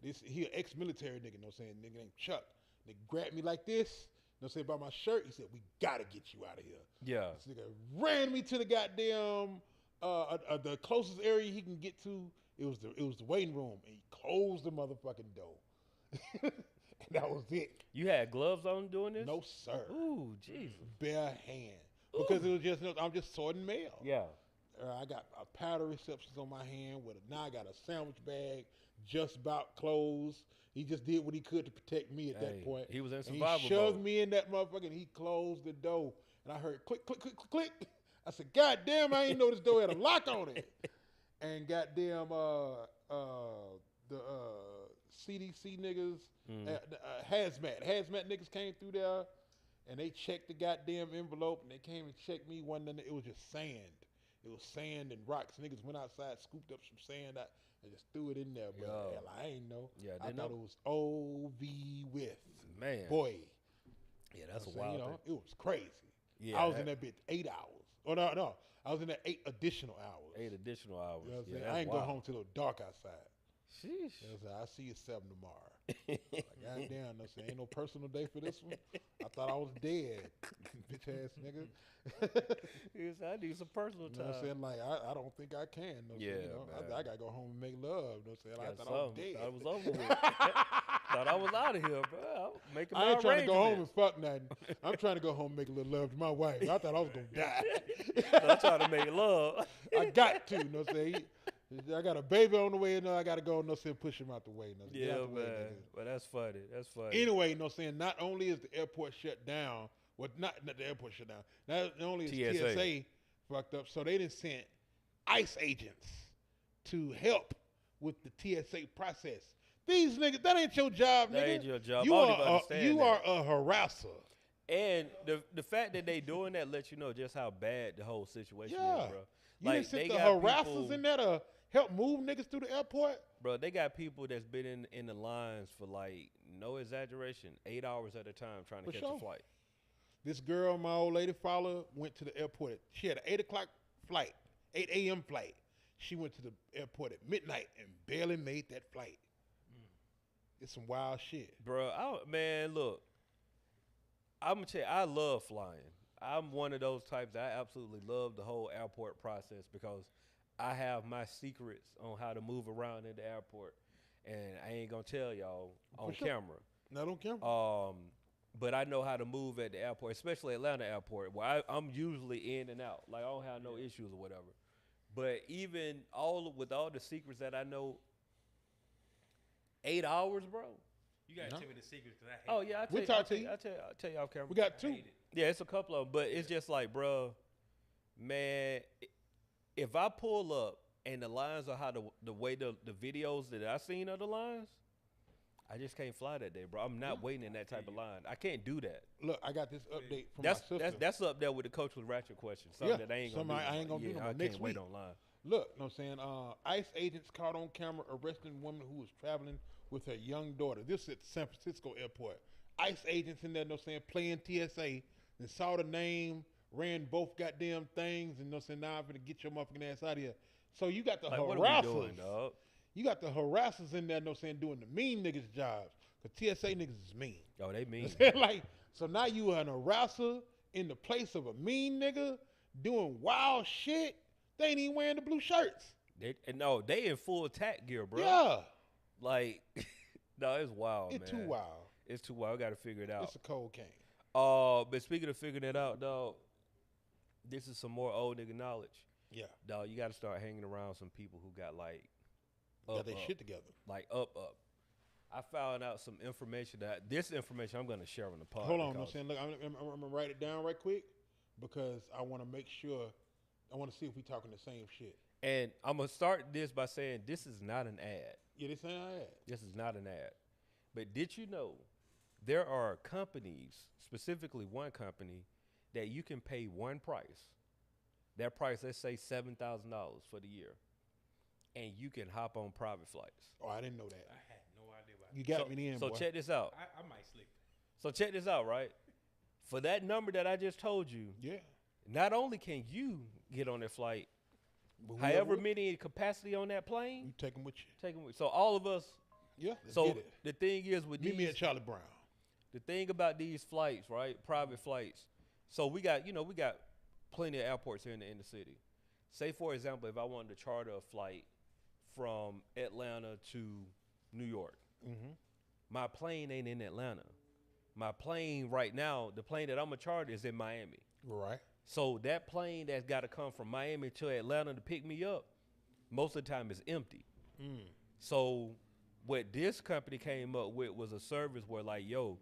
He an ex-military nigga, you know what I'm saying? Nigga named Chuck. They grabbed me like this, you know what I'm saying, by my shirt. He said, we gotta get you out of here. Yeah. This nigga ran me to the goddamn, the closest area he can get to. It was the waiting room, and he closed the motherfucking door. And that was it. You had gloves on doing this? No, sir. Ooh, Jesus. Bare hand. Because it was just, I'm just sorting mail. Yeah. I got a powder receptions on my hand now I got a sandwich bag just about closed. He just did what he could to protect me at that point. He was in And survival he shoved mode. me in that motherfucker and he closed the door. And I heard click, click, click, click, click. I said, God damn, I ain't know this door had a lock on it. And goddamn the CDC niggas, hazmat niggas came through there and they checked the goddamn envelope and they came and checked me one day. It was just sand. It was sand and rocks. Niggas went outside, scooped up some sand out, and just threw it in there. But hell, I ain't know. Yeah, I didn't thought know. it was OV with. Man. Boy. Yeah, that's a You know what I'm wild saying? thing. It was crazy. Yeah, I was in that bitch 8 hours. Oh, no. I was in there 8 additional hours. 8 additional hours. You know what I'm Yeah, saying? that's I ain't wild. go home till it was dark outside. Sheesh. You know what I'm saying? I'll see you at 7 tomorrow. Like, goddamn, you know what I'm saying? Ain't no personal day for this one. I thought I was dead. Bitch ass nigga. He said, I need some personal You know time. what I'm saying? Like, I don't think I can. You know what I'm saying? Yeah, You know, man. I gotta go home and make love. You know what I'm saying? I Got thought I was something. dead. Thought it was over with. Thought I was out of here, bro. I'm making my I ain't trying to go home and arrangements. fuck nothing. I'm trying to go home and make a little love to my wife. I thought I was gonna die. I'm trying to make love. I got to, you know what I'm saying? I got a baby on the way, and I gotta go, you know what I'm saying, push him out the way. You know, get Yeah, out the way, man. nigga. But that's funny. That's funny. Anyway, you know what I'm saying? Not only is the airport shut down, well, not the airport shut down. Not only is TSA. TSA fucked up, so they didn't send ICE agents to help with the TSA process. These niggas, that ain't your job, That nigga. ain't your job. You I don't are even understand you that. are a harasser. And the fact that they doing that lets you know just how bad the whole situation Yeah. is, bro. You Like, didn't send they the got harassers people- in there to help move niggas through the airport. Bro, they got people that's been in the lines for, like, no exaggeration, 8 hours at a time trying to For catch sure. a flight. This girl, my old lady follower, went to the airport. She had an 8 o'clock flight, 8 a.m. flight. She went to the airport at midnight and barely made that flight. It's some wild shit. Bro, man, look, I'm gonna tell you, I love flying. I'm one of those types that I absolutely love the whole airport process because I have my secrets on how to move around in the airport, and I ain't gonna tell y'all on sure. camera. Not on camera. But I know how to move at the airport, especially Atlanta airport, where I'm usually in and out. Like, I don't have no issues or whatever. But even with all the secrets that I know, 8 hours, bro. You gotta No. tell me the secrets because I hate. Oh yeah, We'll talk to you. I'll tell you off camera. We got two. Yeah, it's a couple of them, but it's just like, bro, man, if I pull up and the lines are how the way the videos that I seen of the lines, I just can't fly that day, bro. I'm not waiting in that type of line. I can't do that. Look, I got this update from That's my sister. that's up there with the coach with ratchet question. Something Yeah, that I ain't gonna something do. I ain't gonna do yeah, no I more. can't Next wait week. online. Look, you know what I'm saying? ICE agents caught on camera arresting a woman who was traveling with her young daughter. This is at San Francisco airport. ICE agents in there, you know what I'm saying, playing TSA, and saw the name, ran both goddamn things, and you know what I'm saying, now I'm gonna get your motherfucking ass out of here. So you got the Like, what are harassers. we doing, dog? You got the harassers in there, you know what I'm saying, doing the mean niggas' jobs. Because TSA niggas is mean. Oh, they mean. Like, so now you are an harasser in the place of a mean nigga doing wild shit. They ain't even wearing the blue shirts. No, they in full attack gear, bro. Yeah. Like, no, it's wild, It's man. too wild. It's too wild. I got to figure it out. It's a cold cane. But speaking of figuring it out, dog, this is some more old nigga knowledge. Yeah. Dog, you got to start hanging around some people who got like Got their shit together. like up. I found out some information this information I'm going to share on the pod. Hold on, you know what because- I'm saying? Look, I'm going to write it down right quick because I want to make sure, I want to see if we talking the same shit. And I'm going to start this by saying this is not an ad. Yeah, this ain't I had. This is not an ad. But did you know there are companies, specifically one company, that you can pay one price. That price, let's say $7,000 for the year. and you can hop on private flights. Oh, I didn't know that. I had no idea about You that. got me in, So boy. check this out. I might slick that. So check this out, right? For that number that I just told you, Yeah. not only can you get on that flight, But whoever however with- many capacity on that you plane, take them with you. take them with. So all of us. Yeah. Let's So get it. the thing is with Meet me these, at Charlie Brown. the thing about these flights, right? Private flights. So we got plenty of airports here in the city. Say for example, if I wanted to charter a flight from Atlanta to New York, Mm-hmm. my plane ain't in Atlanta. My plane right now, the plane that I'm gonna charter is in Miami. Right. So that plane that's got to come from Miami to Atlanta to pick me up, most of the time is empty. Mm. So what this company came up with was a service where like, yo,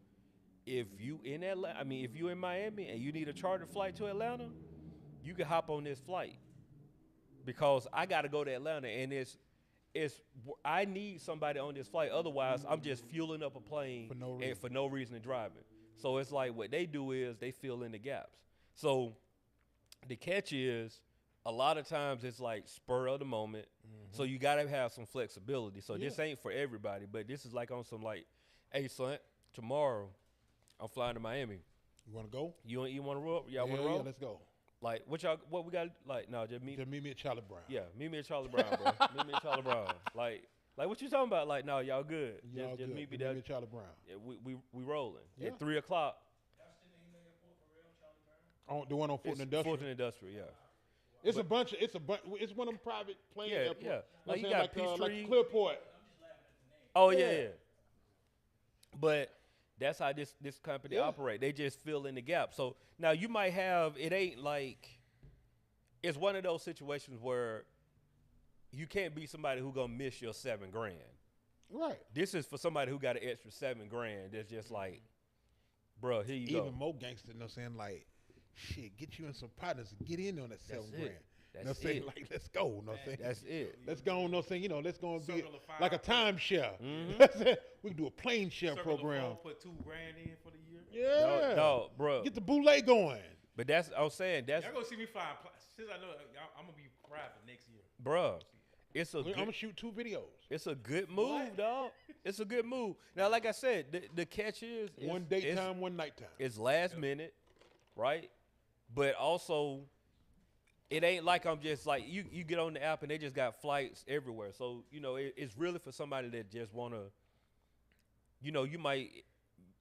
if you in Atlanta, if you in Miami and you need a charter flight to Atlanta, you can hop on this flight because I got to go to Atlanta and I need somebody on this flight. Otherwise, I'm just fueling up a plane For no and reason. for no reason and driving. So it's like what they do is they fill in the gaps. So the catch is a lot of times it's like spur of the moment. So you got to have some flexibility. So this ain't for everybody, but this is like on some like, hey son, tomorrow I'm flying to Miami. You want to go? You want to roll? Y'all want to Yeah, roll? let's go. Like what we got? Like no, just meet. Just meet me at Charlie Brown. Yeah, meet me at Charlie Brown, bro. Meet me at Charlie Brown. Like what you talking about? Like no, y'all good. Y'all Just good. meet me Meet there. me at Charlie Brown. Yeah, we rolling Yeah. at 3:00. On the one on Fulton Industrial. Fulton Industrial, yeah. It's a bunch. It's one of them private plane Yeah, airports. yeah. You know Like what you I'm got saying? like Peachtree. Clearport. Oh Yeah. yeah. But that's how this company Yeah. operate. They just fill in the gap. So now you might have it ain't like it's one of those situations where you can't be somebody who gonna miss your $7,000. Right. This is for somebody who got an extra $7,000. That's just like, bro, here you Even go. more gangster, you know what I'm saying? Like, shit, get you in some partners and get in on that $7,000. it. You know That's what I'm saying? it. Like, let's go. You know what I'm saying? That's it. Let's go on, you know what I'm saying? You know, let's go and be Circle of five. like a timeshare. Mhm. That's it. We can do a plane share Circle the program. phone, put $2,000 in for the year. Yeah. No, bro. Get the boule going. But that's I was saying that's Y'all gonna see me fly. Since I know I'm gonna be private next year. bro. It's a I'm good, going to shoot 2 videos. it's a good move, dog. It's a good move. Now, like I said, the catch is One it's- daytime, one nighttime. It's last minute, right? But also, it ain't like I'm just like you get on the app and they just got flights everywhere. So it's really for somebody that just wanna. You might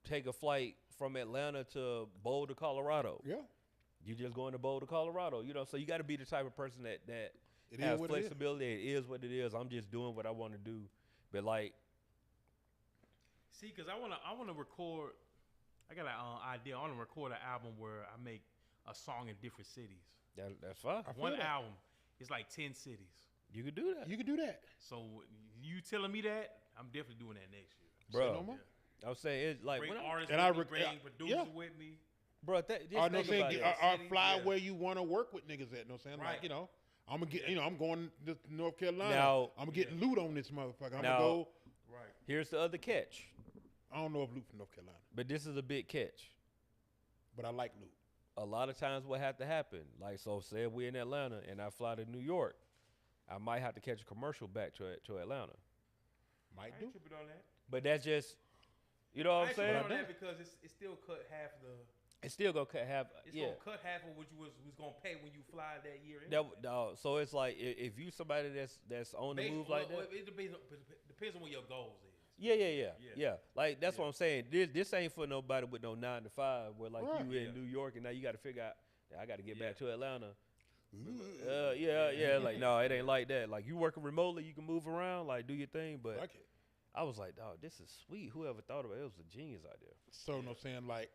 take a flight from Atlanta to Boulder, Colorado. Yeah. You just going to Boulder, Colorado. So you got to be the type of person that It is has what it is. flexibility. It is what it is. I'm just doing what I want to do. But like, See, cause I wanna record. I got an idea. I wanna record an album where I make a song in different cities. that's fine. I feel One that. album is like 10 cities. You could do that, You can do that. So you telling me that? I'm definitely doing that next year. bro. no more? I'm saying it's like, Bring when I- artists and with I me, rec- bring producers yeah. with me. bro. Just Or, no think saying, about get, it. or City, fly yeah. where you want to work with niggas at. No saying, like, Right. I'm gonna get, I'm going to North Carolina. Now- I'm getting loot on this motherfucker. I'm Now- gonna go. Right. Here's the other catch, I don't know if loot from North Carolina, but this is a big catch. but I like loot. A lot of times, what had to happen, like, so say if we're in Atlanta and I fly to New York, I might have to catch a commercial back to Atlanta. Might I do. ain't tripping on that. But that's just, you know what I I'm ain't tripping saying? on that because it still cut half the. It's still gonna have, It's yeah. gonna cut half of what you was gonna pay when you fly that year. That, so it's like if you somebody that's on the move like that. It depends on what your goals is. Yeah. Like that's what Yeah. I'm saying. This ain't for nobody with no 9 to 5 where like Right. you in Yeah. New York and now you got to figure out I got to get back Yeah. to Atlanta. Yeah. Like no, it ain't like that. Like you working remotely, you can move around, like do your thing. But Like it. I was like, dog, this is sweet. Whoever thought of it? It was a genius idea. So, no saying, like,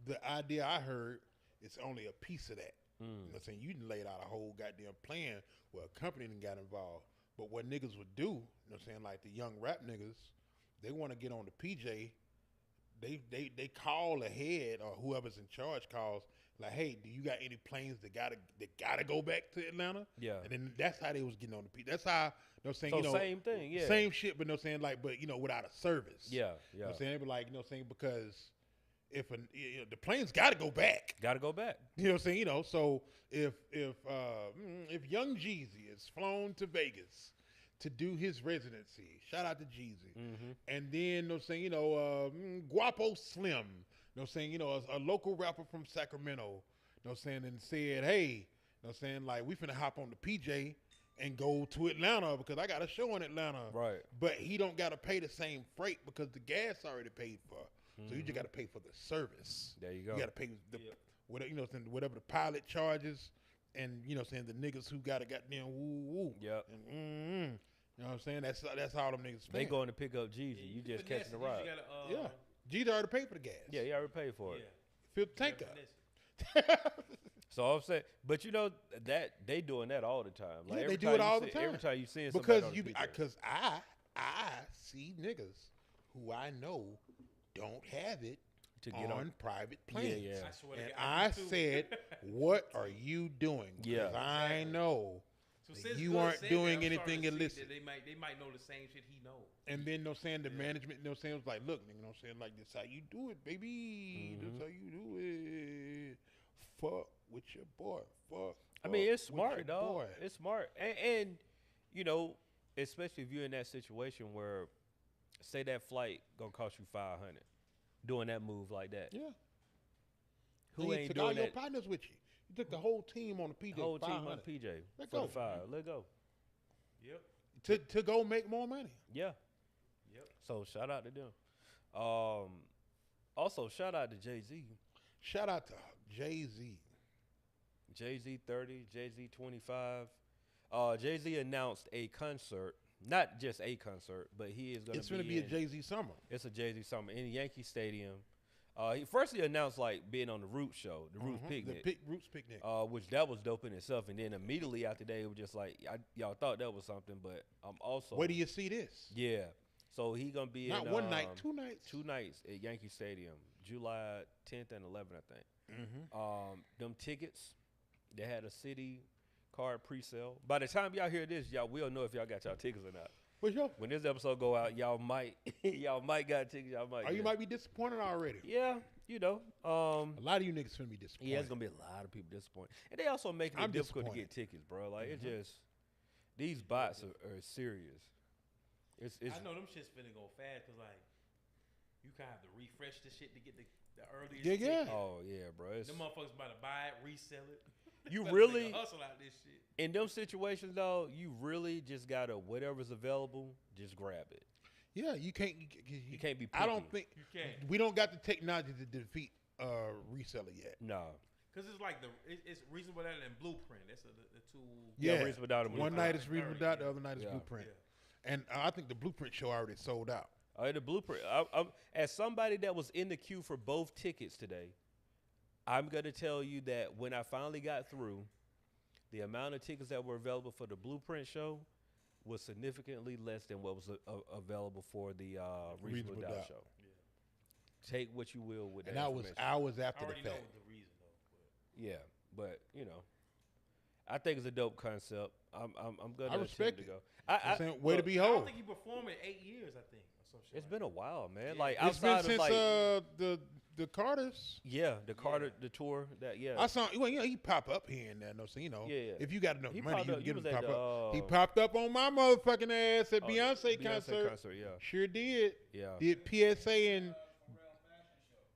the idea I heard is only a piece of that. You know what I'm saying? You done laid out a whole goddamn plan where a company done got involved. But what niggas would do, you know what I'm saying, like the young rap niggas, they want to get on the PJ. They call ahead, or whoever's in charge calls, like, hey, do you got any planes that gotta go back to Atlanta? Yeah. And then that's how they was getting on the PJ. That's how, you know what I'm saying, So you know, same thing, yeah. same shit, but no saying, like, but without a service. Yeah. You know what I'm saying? They be like, you know what I'm saying, because the plane's got to go back. Got to go back. You know what I'm saying? You know, so if Young Jeezy is flown to Vegas to do his residency, shout out to Jeezy, and then you know what I'm saying, you know, Guapo Slim, you know what I'm saying, you know, a local rapper from Sacramento, you know what I'm saying, and said, hey, you know what I'm saying, like we finna hop on the PJ and go to Atlanta because I got a show in Atlanta, Right. But he don't got to pay the same freight because the gas already paid for. So you just got to pay for the service. There you go. You got to pay the whatever, you know, whatever the pilot charges, and you know, saying the niggas who got a goddamn woo woo. Yep. And, you know what I'm saying? That's all them niggas. They spend. going to pick up Jeezy. You just catching the ride. Yeah. G's already paid for the gas. Yeah, you already paid for it. Fill the tank up. So I'm saying, but you know that they doing that all the time. Like Yeah, every they do time it you all see- the time. Every time you see Because somebody on the PJ. because I see niggas who I know don't have it To get on on- private planes. yeah. I swear to And God, I me too. said, what are you doing? Yeah. Because I know. So that since you Good aren't said doing that, I'm anything starting to see illicit. that they might know the same shit he know. And then, you know what I'm saying, the management, you know what I'm saying, was like, look, nigga, you know what I'm saying, like, this how you do it, baby. This how you do it. Fuck with your boy. Fuck. I mean, it's fuck with smart, your dog. boy. It's smart, and you know, especially if you're in that situation where, say that flight gonna cost you $500, doing that move like that. Yeah. Who And you ain't took all doing your that? partners with you. You took the whole team on the PJ. Whole team on 500 PJ Let for go. the five. Let go. Yep. to go make more money. Yeah. Yep. So shout out to them. Also shout out to Jay-Z. Shout out to Jay-Z. Jay-Z 30, Jay-Z 25. Jay-Z announced a concert, not just a concert, but he is going It's to going to be a Jay-Z summer. It's a Jay-Z summer in Yankee Stadium. He announced like being on the Roots show, the Roots Picnic, The Roots Picnic. which that was dope in itself. And then immediately after that, it was just like y'all thought that was something, but I'm also Where do you see this? yeah. So he gonna be Not in, one night, 2 nights. 2 nights at Yankee Stadium, July 10th and 11th, I think. Them tickets, they had a city card pre-sale. By the time y'all hear this, y'all will know if y'all got y'all tickets or not. What's your? When this episode go out, y'all might got tickets. Y'all might. Or you get- might be disappointed already. Yeah, you know. A lot of you niggas finna be disappointed. Yeah, it's gonna be a lot of people disappointed, and they also making it I'm difficult to disappointed. get tickets, bro. Like it just these bots are serious. It's I know them shits finna go fast because like you kind of have to refresh the shit to get the earliest. Yeah, yeah. ticket. oh yeah, bro. It's, Them motherfuckers about to buy it, resell it. You Better really- make a hustle out this shit. in them situations though, you really just gotta whatever's available, just grab it. Yeah, you can't. You can't be. I don't picky. think You can't. we don't got the technology to defeat reseller yet. No. Cause it's like it's reasonable that and blueprint. That's the two. Yeah, Reasonable Doubt and One Blueprint. night is Reasonable Doubt, the other night is Yeah. Blueprint. Yeah. And I think the Blueprint show already sold out. The Blueprint. As somebody that was in the queue for both tickets today, I'm gonna tell you that when I finally got through, the amount of tickets that were available for the Blueprint show was significantly less than what was available for the Reasonable Doubt show. Take what you will with that. And that was information. hours I after the already know fact. the reason though. Yeah, but you know, I think it's a dope concept. I'm gonna I respect attempt to it. go. I'm saying, way to look, But I don't behold. think he performed in 8 years. I think or some shit. It's like been a while, man. Yeah. Like It's been outside since of like the Carters. yeah, the Carter the tour that yeah. I saw. Well, you know, he pop up here and there. No, so you know, Yeah, yeah. if you got enough He money, popped you up- can he get him was to at pop the, up. He popped up on my motherfucking ass at Oh, Beyonce concert. yeah. Sure did. Yeah. Did PSA and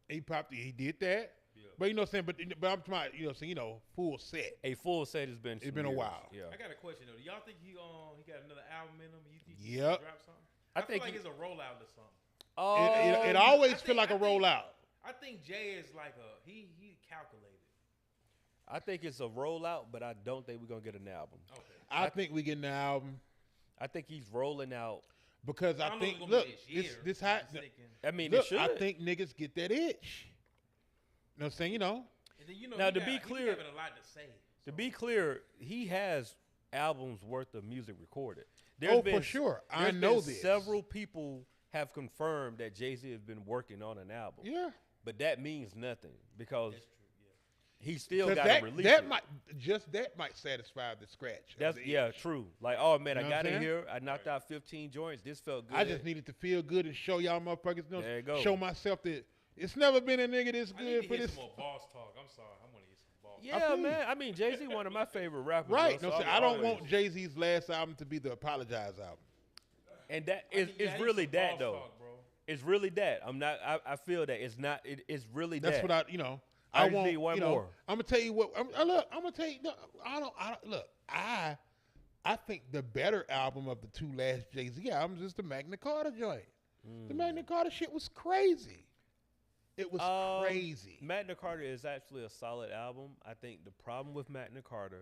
he popped. He did that. Yeah. But you know what I'm saying. But I'm talking about, you know, so you know, full set. A full set has been. It's some been a years. while. Yeah. I got a question though. Do y'all think he got another album in him? You think he Yep. drop something? I I feel think like he- it's a rollout or something. It Um, always I feel like a think- I think- rollout. I think Jay is like he calculated. I think it's a rollout, but I don't think we're gonna get an album. Okay. I think we get an album I think he's rolling out. because I I don't know if think it's gonna look, be this year. this I'm hot. just thinking. I mean, Look, it should. I think niggas get that itch. You know what I'm saying? You know, And then, you know, Now, he to got- be he clear- having a lot to say. To so- be clear, he has albums worth of music recorded. Oh, for sure. I there's know been this. Several people have confirmed that Jay-Z has been working on an album. yeah. But that means nothing because That's true. Yeah. he still 'Cause got to that release that it. might satisfy the scratch. of That's the yeah, itch. true. Like, oh man, You I know what got I'm in saying? here. I knocked out 15 joints. This felt good. I just needed to feel good and show y'all motherfuckers. There you go. Show myself that It's never been a nigga this I need good to for hear this. some more boss talk. I'm sorry. I want to hear some boss. Yeah, feel you. man. I mean, Jay-Z one of my favorite rappers. Right. bro, No, so see, I don't always- want Jay-Z's last album to be the Apologize album. And that I is need- yeah, I it's need really some that boss though. talk, bro. It's really that. I'm not. I feel that it's not. It's really That's that. what I, you know. I I just want need one you know, more. I'm gonna tell you what. Look, I'm gonna tell you. No, I don't. Look, I think the better album of the two last Jay-Z albums is the Magna Carta joint. The Magna Carta shit was crazy. It was crazy. Magna Carta is actually a solid album. I think the problem with Magna Carta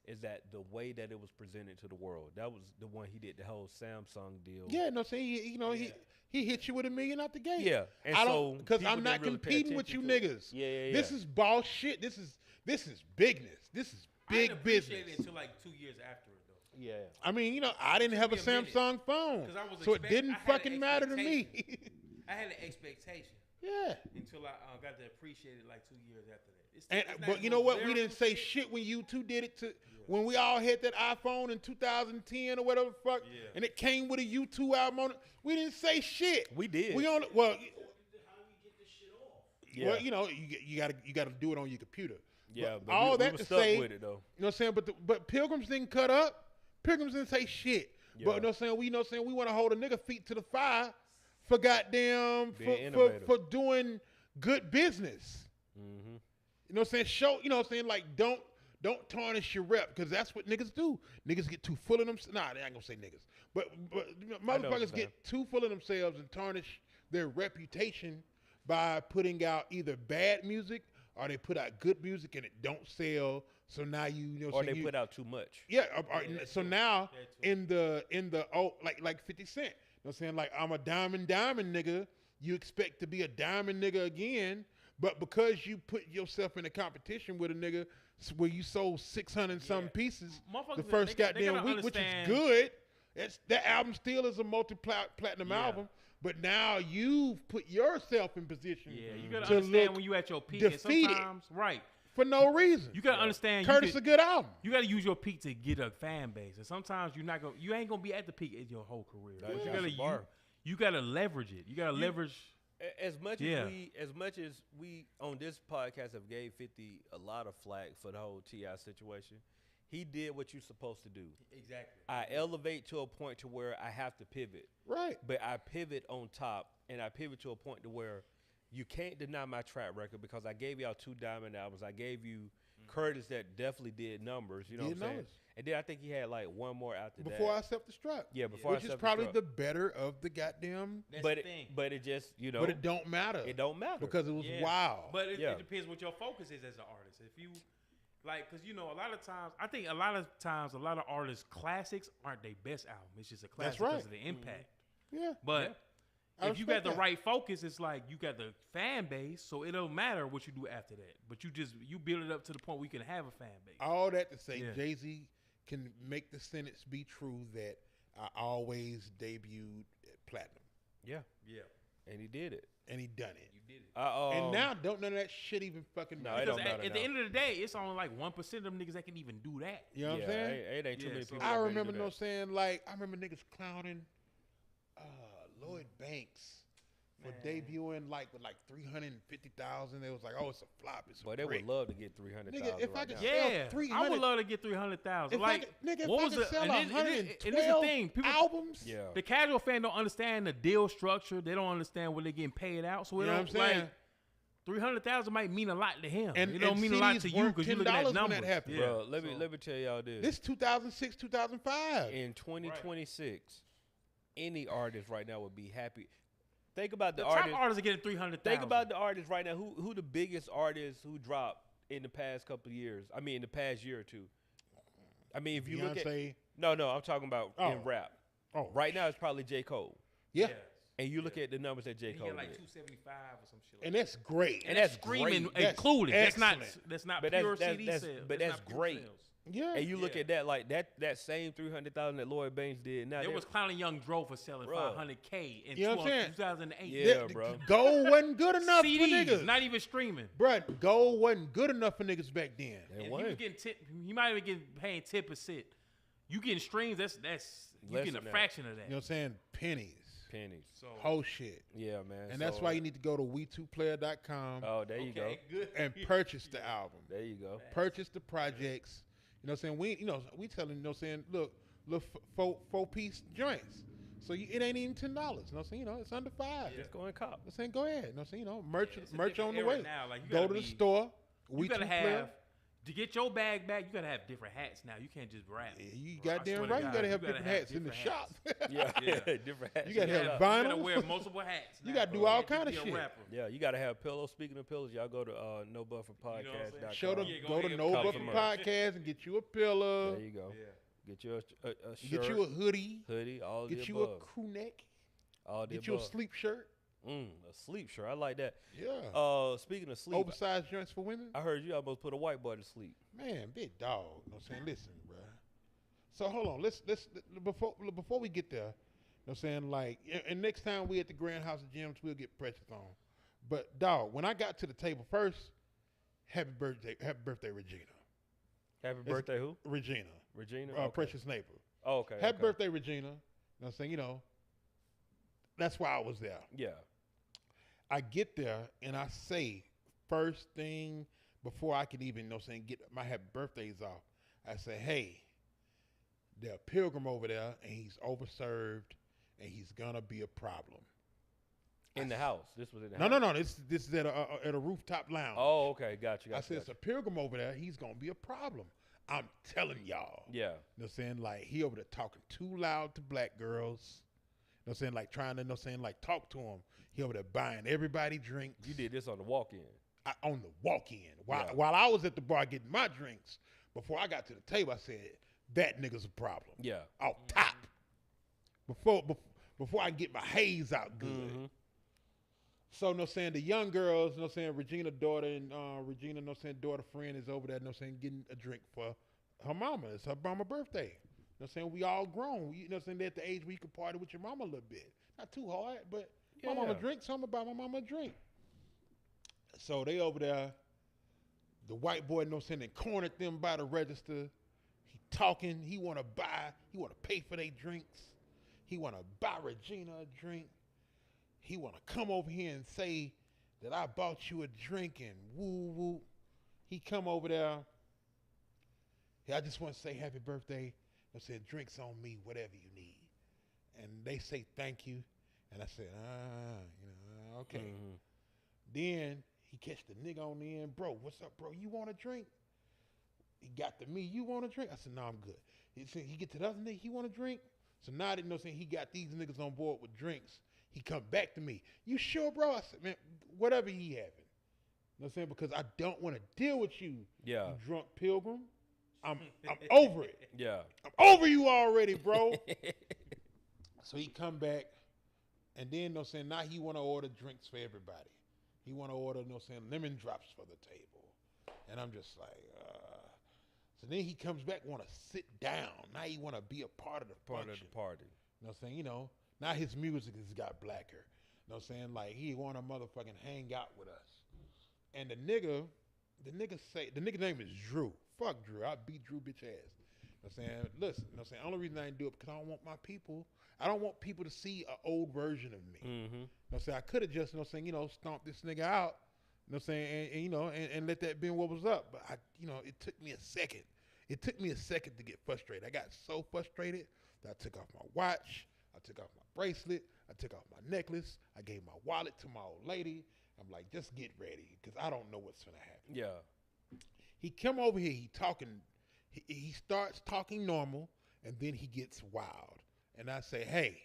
is that the way that it was presented to the world. That was the one he did the whole Samsung deal. Yeah, no, see, you know, he hit you with $1 million out the gate. Yeah, and I so don't because people I'm not didn't really pay competing with you attention to it. niggas. Yeah. This is boss shit. This is bigness. This is I big didn't appreciate business. it until like 2 years after it, though. Yeah. I mean, you know, I didn't have a took me a minute, Samsung phone, 'cause I was so it expect- didn't I had fucking an matter to me. I had an expectation Yeah. until I got to appreciate it like 2 years after that. But you know what? We didn't say shit when you two did it to when we all had that iPhone in 2010 or whatever the fuck, Yeah. and it came with a U2 album on it. We didn't say shit. We did. We only well, How do we get this shit off? Yeah. well, you know, you gotta do it on your computer. Yeah, but all we that were to stuck say, with it though. You know what I'm saying? But Pilgrims didn't cut up. Pilgrims didn't say shit. Yeah. But you know what I'm saying? We know what I'm saying we want to hold a nigga feet to the fire for goddamn Being for innovative. for doing good business. Mm-hmm. You know what I'm saying? Show, you know what I'm saying? Like, don't tarnish your rep, because that's what niggas do. Niggas get too full of themselves. Nah, they ain't gonna say niggas. But you know, I know what you're motherfuckers get too full of themselves and tarnish their reputation by putting out either bad music or they put out good music and it don't sell. So now you know what Or I'm they saying? put out too much. Yeah, that so too. now That too. in the like 50 Cent. You know what I'm saying? Like, I'm a diamond nigga. You expect to be a diamond nigga again, but because you put yourself in a competition with a nigga where you sold 600 and some pieces Motherfuckers, the first they gotta goddamn week, which is understand- good. That album still is a multi-platinum Yeah. album, but now you've put yourself in position Yeah, you gotta to understand look when you at your peak, and defeated. sometimes, right? for no reason. You gotta understand. Curtis a good album. You gotta use your peak to get a fan base, and sometimes you ain't gonna be at the peak in your whole career. That's But you the gotta bar. you gotta leverage it. You gotta leverage. As much Yeah. as we on this podcast have gave 50 a lot of flack for the whole T.I. situation, he did what you're supposed to do. Exactly. I elevate to a point to where I have to pivot, Right. but I pivot on top, and I pivot to a point to where you can't deny my track record because I gave y'all 2 diamond albums. I gave you Curtis that definitely did numbers. You know Did what I'm saying? numbers. And then I think he had like one more after Before I that. Accept the Strap. Yeah, before I Which is Accept the probably Strap. the better of the goddamn. That's but the it, thing. but it just you But it don't matter. it don't matter because it was Yeah. wild. But it, Yeah. it depends what your focus is as an artist. If you like, because you know, a lot of times, I think a lot of artists' classics aren't their best album. It's just a classic right. because of the impact. yeah. But I if you got respect the that. right focus, it's like you got the fan base, so it don't matter what you do after that. But you build it up to the point where you can have a fan base. All that to say, Yeah. Jay-Z can make the sentence be true that I always debuted at platinum, yeah, Yeah, and he did it. and he done it. you did it. And now, don't none of that shit even fucking No, matter. it Because don't matter at the now. end of the day, it's only like 1% of them niggas that can even do that. You know what I'm saying? It ain't too Yeah, many so- people. I that can remember do no that. saying, like, I remember niggas clowning Lloyd Banks for debuting like with like 350,000. They was like, oh, it's a flop. It's a But they brick. would love to get 300,000. Nigga, if I right could now. sell Yeah, 300 I would love to get 300,000. If Like, nigga, if what I was could the sell and this- and this- and this is the 112 thing, people- albums, Yeah. The casual fan don't understand the deal structure. They don't understand what they're getting paid out. So it You know what don't I'm saying? like 300,000 might mean a lot to him. and it don't and mean a lot CDs to you weren't because you're looking at $10 when numbers. that happened. Yeah. Bro, let So- me tell y'all this. This 2006, 2005. In 2026, any artist right now would be happy. Think about The the, top artist. artists are getting 300,000. Think about the artists right now. Who the biggest artists who dropped in the past couple of years? I mean, in the past year or two. I mean, if you look at Beyonce. no, I'm talking about in Oh. rap. Oh, Right now, it's probably J. Cole, yeah. and you look at the numbers that J. He Cole got like did. 275 or some shit. And that's great. And that's streaming great. That's included. That's not excellent. But pure that's- CD that's- sales. but That's that's not pure great. sales. Yeah. And you look Yeah. at that like that same 300,000 that Lloyd Banks did. Now There they- was Clown Young Dro for selling Bruh. 500K in You know what I'm saying? 2008. Yeah, bro. Gold wasn't good enough for CDs, niggas. not even streaming. Bruh, gold wasn't good enough for niggas back then. It And he wasn't. was getting he might even get paying 10%. You getting streams, that's you Less getting a than that. fraction of that. You know what I'm saying? Pennies. pennies. So Whole shit. Yeah, man. And that's so- why you need to go to we2player.com Oh, there you go. okay, good. and purchase the album. There you go. Purchase the projects. You know what I'm saying? We telling, you know what I'm saying, look, four-piece joints. So it ain't even $10. You know what I'm saying? It's under $5. Just go and cop. I'm saying, go ahead. You know what I'm saying? Merch, It's a merch different on the era way. now. Like, you Go gotta to the be- store. You gotta We2Player. have to get your bag back. You gotta have different hats now. You can't just rap. Yeah, you Bro, I goddamn swear to right. You God, gotta have different hats in the different shop. hats. Yeah, Yeah. different hats. You gotta have You vinyl. gotta wear multiple hats. You now, gotta do bro. all You can't kind of just be a shit. rapper. Yeah, you gotta have pillows. Speaking of pillows, y'all go to nobufferpodcast.com. Show them, Yeah, go go to ahead. No Cop Buffer some Podcast and get you a pillow. There you go. Yeah. Get you a shirt, Get you a hoodie. hoodie, all Get the you above. a crew neck. all the Get you a above. sleep shirt. A sleep shirt. I like that. Yeah. Speaking of sleep, Oversized joints for women. I heard you almost put a white boy to sleep. Man, big dog. You know what I'm saying? Listen, bruh. So hold on. Let's before we get there, you know what I'm saying? Like, and next time we at the Grand House of Gems, we'll get Precious on. But dog, when I got to the table first, happy birthday, Regina. Happy birthday, who? Regina. Regina. Okay. Precious neighbor. Oh, okay. Happy okay. birthday, Regina. You know what I'm saying? That's why I was there. Yeah. I get there and I say, first thing before I can even, you know what I'm saying, get my happy birthdays off, I say, hey, there's a pilgrim over there and he's overserved and he's gonna be a problem. In the house. This was in the No, house. no. This is at a rooftop lounge. Oh, okay. Got you. I said, it's a pilgrim over there. He's gonna be a problem. I'm telling y'all. Yeah. You know what I'm saying? Like, he over there talking too loud to black girls. You know what I'm saying? Like, trying to, you know what I'm saying, like, talk to him. He over there buying everybody drinks. You did this on the walk-in. On the walk-in. Yeah. While I was at the bar getting my drinks, before I got to the table, I said, that nigga's a problem. Yeah. Off top. Before I get my haze out good. Mm-hmm. So, you know what I'm saying, the young girls, you know what I'm saying, Regina daughter and Regina, you know what I'm saying, daughter friend is over there, you know what I'm saying, getting a drink for her mama. It's her mama birthday. You know what I'm saying? We all grown. You know what I'm saying? They're at the age where you can party with your mama a little bit. Not too hard, but my mama Yeah. drinks, so I'm going to buy my mama a drink. So they over there, the white boy, you know what I'm saying, cornered them by the register. He talking. He want to buy. He want to pay for their drinks. He want to buy Regina a drink. He want to come over here and say that I bought you a drink and woo woo. He come over there. I just want to say happy birthday. I said, drinks on me, whatever you need. And they say thank you. And I said, okay. Mm-hmm. Then he catch the nigga on the end. Bro, what's up, bro? You want a drink? He got to me. You want a drink? I said, no, I'm good. He said, he get to the other nigga. He want a drink? So now that, you know what I'm saying, he got these niggas on board with drinks. He come back to me. You sure, bro? I said, man, whatever he having. You know what I'm saying? Because I don't want to deal with you, Yeah. you drunk pilgrim. I'm over it. Yeah. I'm over you already, bro. So he come back, and then, you know what I'm saying, now he want to order drinks for everybody. He want to order, you know what I'm saying, lemon drops for the table. And I'm just like, So then he comes back, want to sit down. Now he want to be a part of the Part function. of the party. You know what I'm saying? Now his music has got blacker. You know what I'm saying? Like, he want to motherfucking hang out with us. And the nigga name is Drew. Fuck Drew. I beat Drew bitch ass. You know what I'm saying? Listen, you know what I'm saying? Only reason I didn't do it because I don't want my people. I don't want people to see an old version of me. Mm-hmm. You know what I'm saying? I could have just, you know what I'm saying, stomp this nigga out. You know what I'm saying? And let that be what was up. But it took me a second. It took me a second to get frustrated. I got so frustrated that I took off my watch. I took off my bracelet. I took off my necklace. I gave my wallet to my old lady. I'm like, just get ready because I don't know what's going to happen. Yeah. He come over here, he starts talking normal, and then he gets wild. And I say, hey.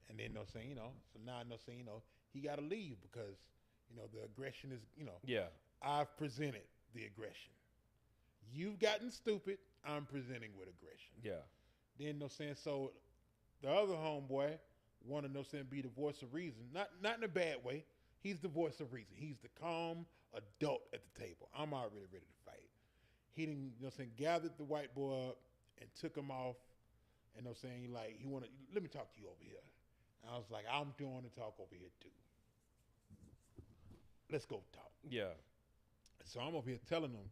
And then, you know what I'm saying, so now I know, saying, he got to leave because, the aggression is, Yeah. I've presented the aggression. You've gotten stupid, I'm presenting with aggression. Yeah. Then, you know what I'm saying, so the other homeboy want to, you know what I'm saying, be the voice of reason. Not in a bad way. He's the voice of reason. He's the calm adult at the table. I'm already ready to fight. He didn't, you know what I'm saying, gathered the white boy up and took him off. And, you know what I'm saying, like, he wanted, let me talk to you over here. And I was like, I'm doing the talk over here too. Let's go talk. Yeah. So I'm over here telling him,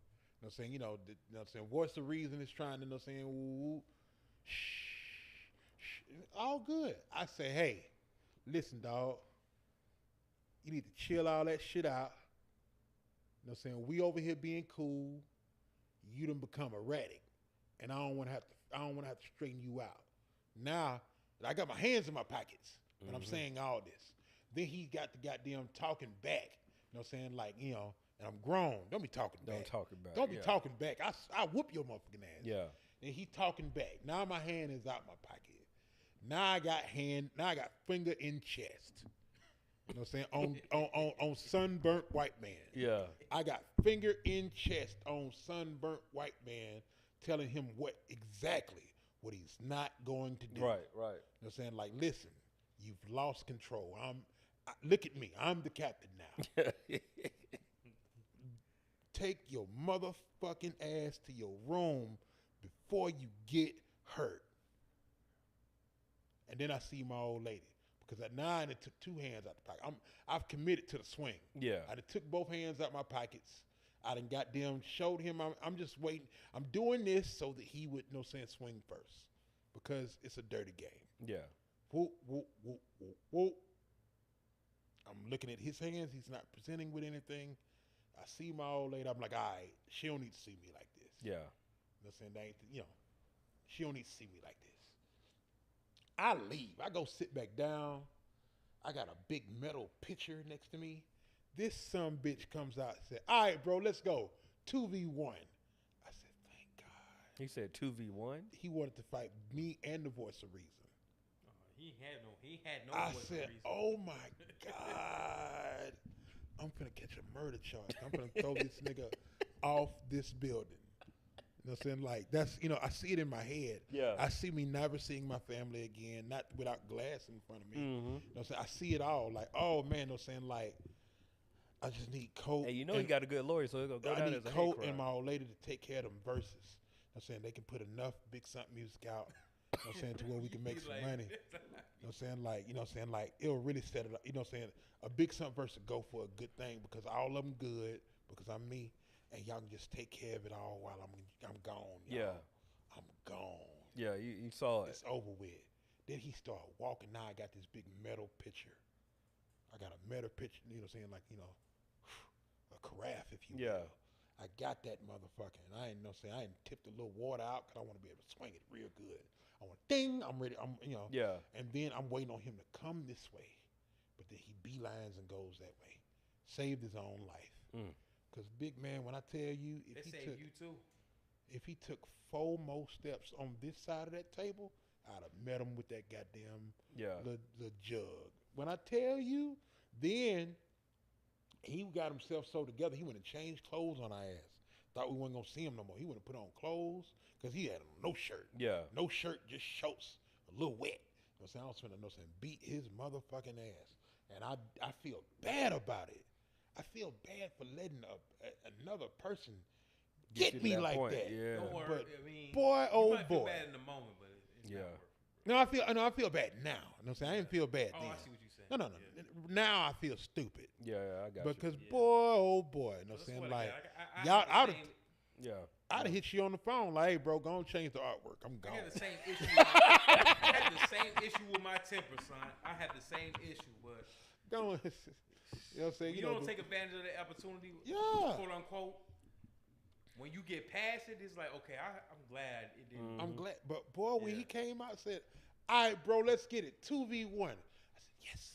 you know what I'm saying, voice of reason is trying to, you know what I'm saying, shh. all good. I say, hey, listen, dog. You need to chill all that shit out. You know what I'm saying? We over here being cool. You done become erratic. And I don't want to have to straighten you out. Now, I got my hands in my pockets, but I'm saying all this. Then he got the goddamn talking back. You know what I'm saying? Like, you know, and I'm grown. Don't be talking back. Don't talk about. Don't be talking back. I whoop your motherfucking ass. Yeah. And he talking back. Now my hand is out my pocket. Now I got finger in chest. You know what I'm saying? On sunburnt white man. Yeah. I got finger in chest on sunburnt white man telling him what he's not going to do. Right. You know what I'm saying? Like, listen, you've lost control. Look at me. I'm the captain now. Take your motherfucking ass to your room before you get hurt. And then I see my old lady. Because at 9, it took 2 hands out the pocket. I've committed to the swing. Yeah. I done took both hands out my pockets. I done goddamn showed him. I'm just waiting. I'm doing this so that he would, swing first. Because it's a dirty game. Yeah. Whoop, whoop, whoop, whoop, whoop. I'm looking at his hands. He's not presenting with anything. I see my old lady. I'm like, all right, she don't need to see me like this. Yeah. You know what I'm saying? She don't need to see me like this. I leave. I go sit back down. I got a big metal pitcher next to me. This son bitch comes out and said, all right, bro, let's go. 2v1. I said, thank God. He said 2v1. He wanted to fight me and the voice of reason. He had no. I voice of said, reason. oh my God. I'm finna catch a murder charge. I'm finna throw this nigga off this building. You know what I'm saying? Like, that's, I see it in my head. Yeah. I see me never seeing my family again, not without glass in front of me. Mm-hmm. You know what I'm saying? I see it all. Like, oh, man, you know what I'm saying? Like, I just need Colt. Hey, he got a good lawyer, so he'll go I down need as a hate Colt crime. and my old lady to take care of them verses. You know what I'm saying? They can put enough Big Something music out, you know what I'm saying, to where we can make some money. You know what I'm saying? Like, like, it'll really set it up. You know what I'm saying? A Big Something verse will go for a good thing because all of them good because I'm me. And y'all can just take care of it all while I'm gone. Y'all. Yeah. I'm gone. Yeah, you saw it. It's over with. Then he started walking. Now I got this big metal pitcher. I got a metal pitcher, you know what I'm saying? Like, a carafe, if you will. I got that motherfucker. And I ain't I ain't tipped a little water out because I want to be able to swing it real good. I want ding, I'm ready. Yeah. And then I'm waiting on him to come this way. But then he beelines and goes that way. Saved his own life. Because, big man, when I tell you, if he took 4 more steps on this side of that table, I'd have met him with that goddamn the jug. When I tell you, then he got himself so together, he went and changed clothes on our ass. Thought we weren't going to see him no more. He went and put on clothes because he had no shirt. Yeah. No shirt, just shorts, a little wet. You know what I'm saying? I was finna beat his motherfucking ass. And I feel bad about it. I feel bad for letting another person get me like point. that. Yeah. Don't worry. But I mean, boy, you oh might feel boy. bad in the moment, but it's not Yeah. worth it. No, I feel bad now. You know what I'm saying? I didn't feel bad Oh, then. I see what you're saying. No. Yeah. Now I feel stupid. Yeah, I got Because you. boy, oh boy. You know what I'm saying? Like, y'all, Yeah. I'd have hit you on the phone like, hey, bro, go and change the artwork. I'm I gone. had the same issue. I had the same issue with my temper, son. I had the same issue, but Go on. You know what I'm saying? you don't take advantage of the opportunity, Yeah. quote unquote. When you get past it, it's like, okay, I'm glad it didn't. I'm glad. But boy, when Yeah. he came out and said, all right, bro, let's get it. 2v1. I said, yes.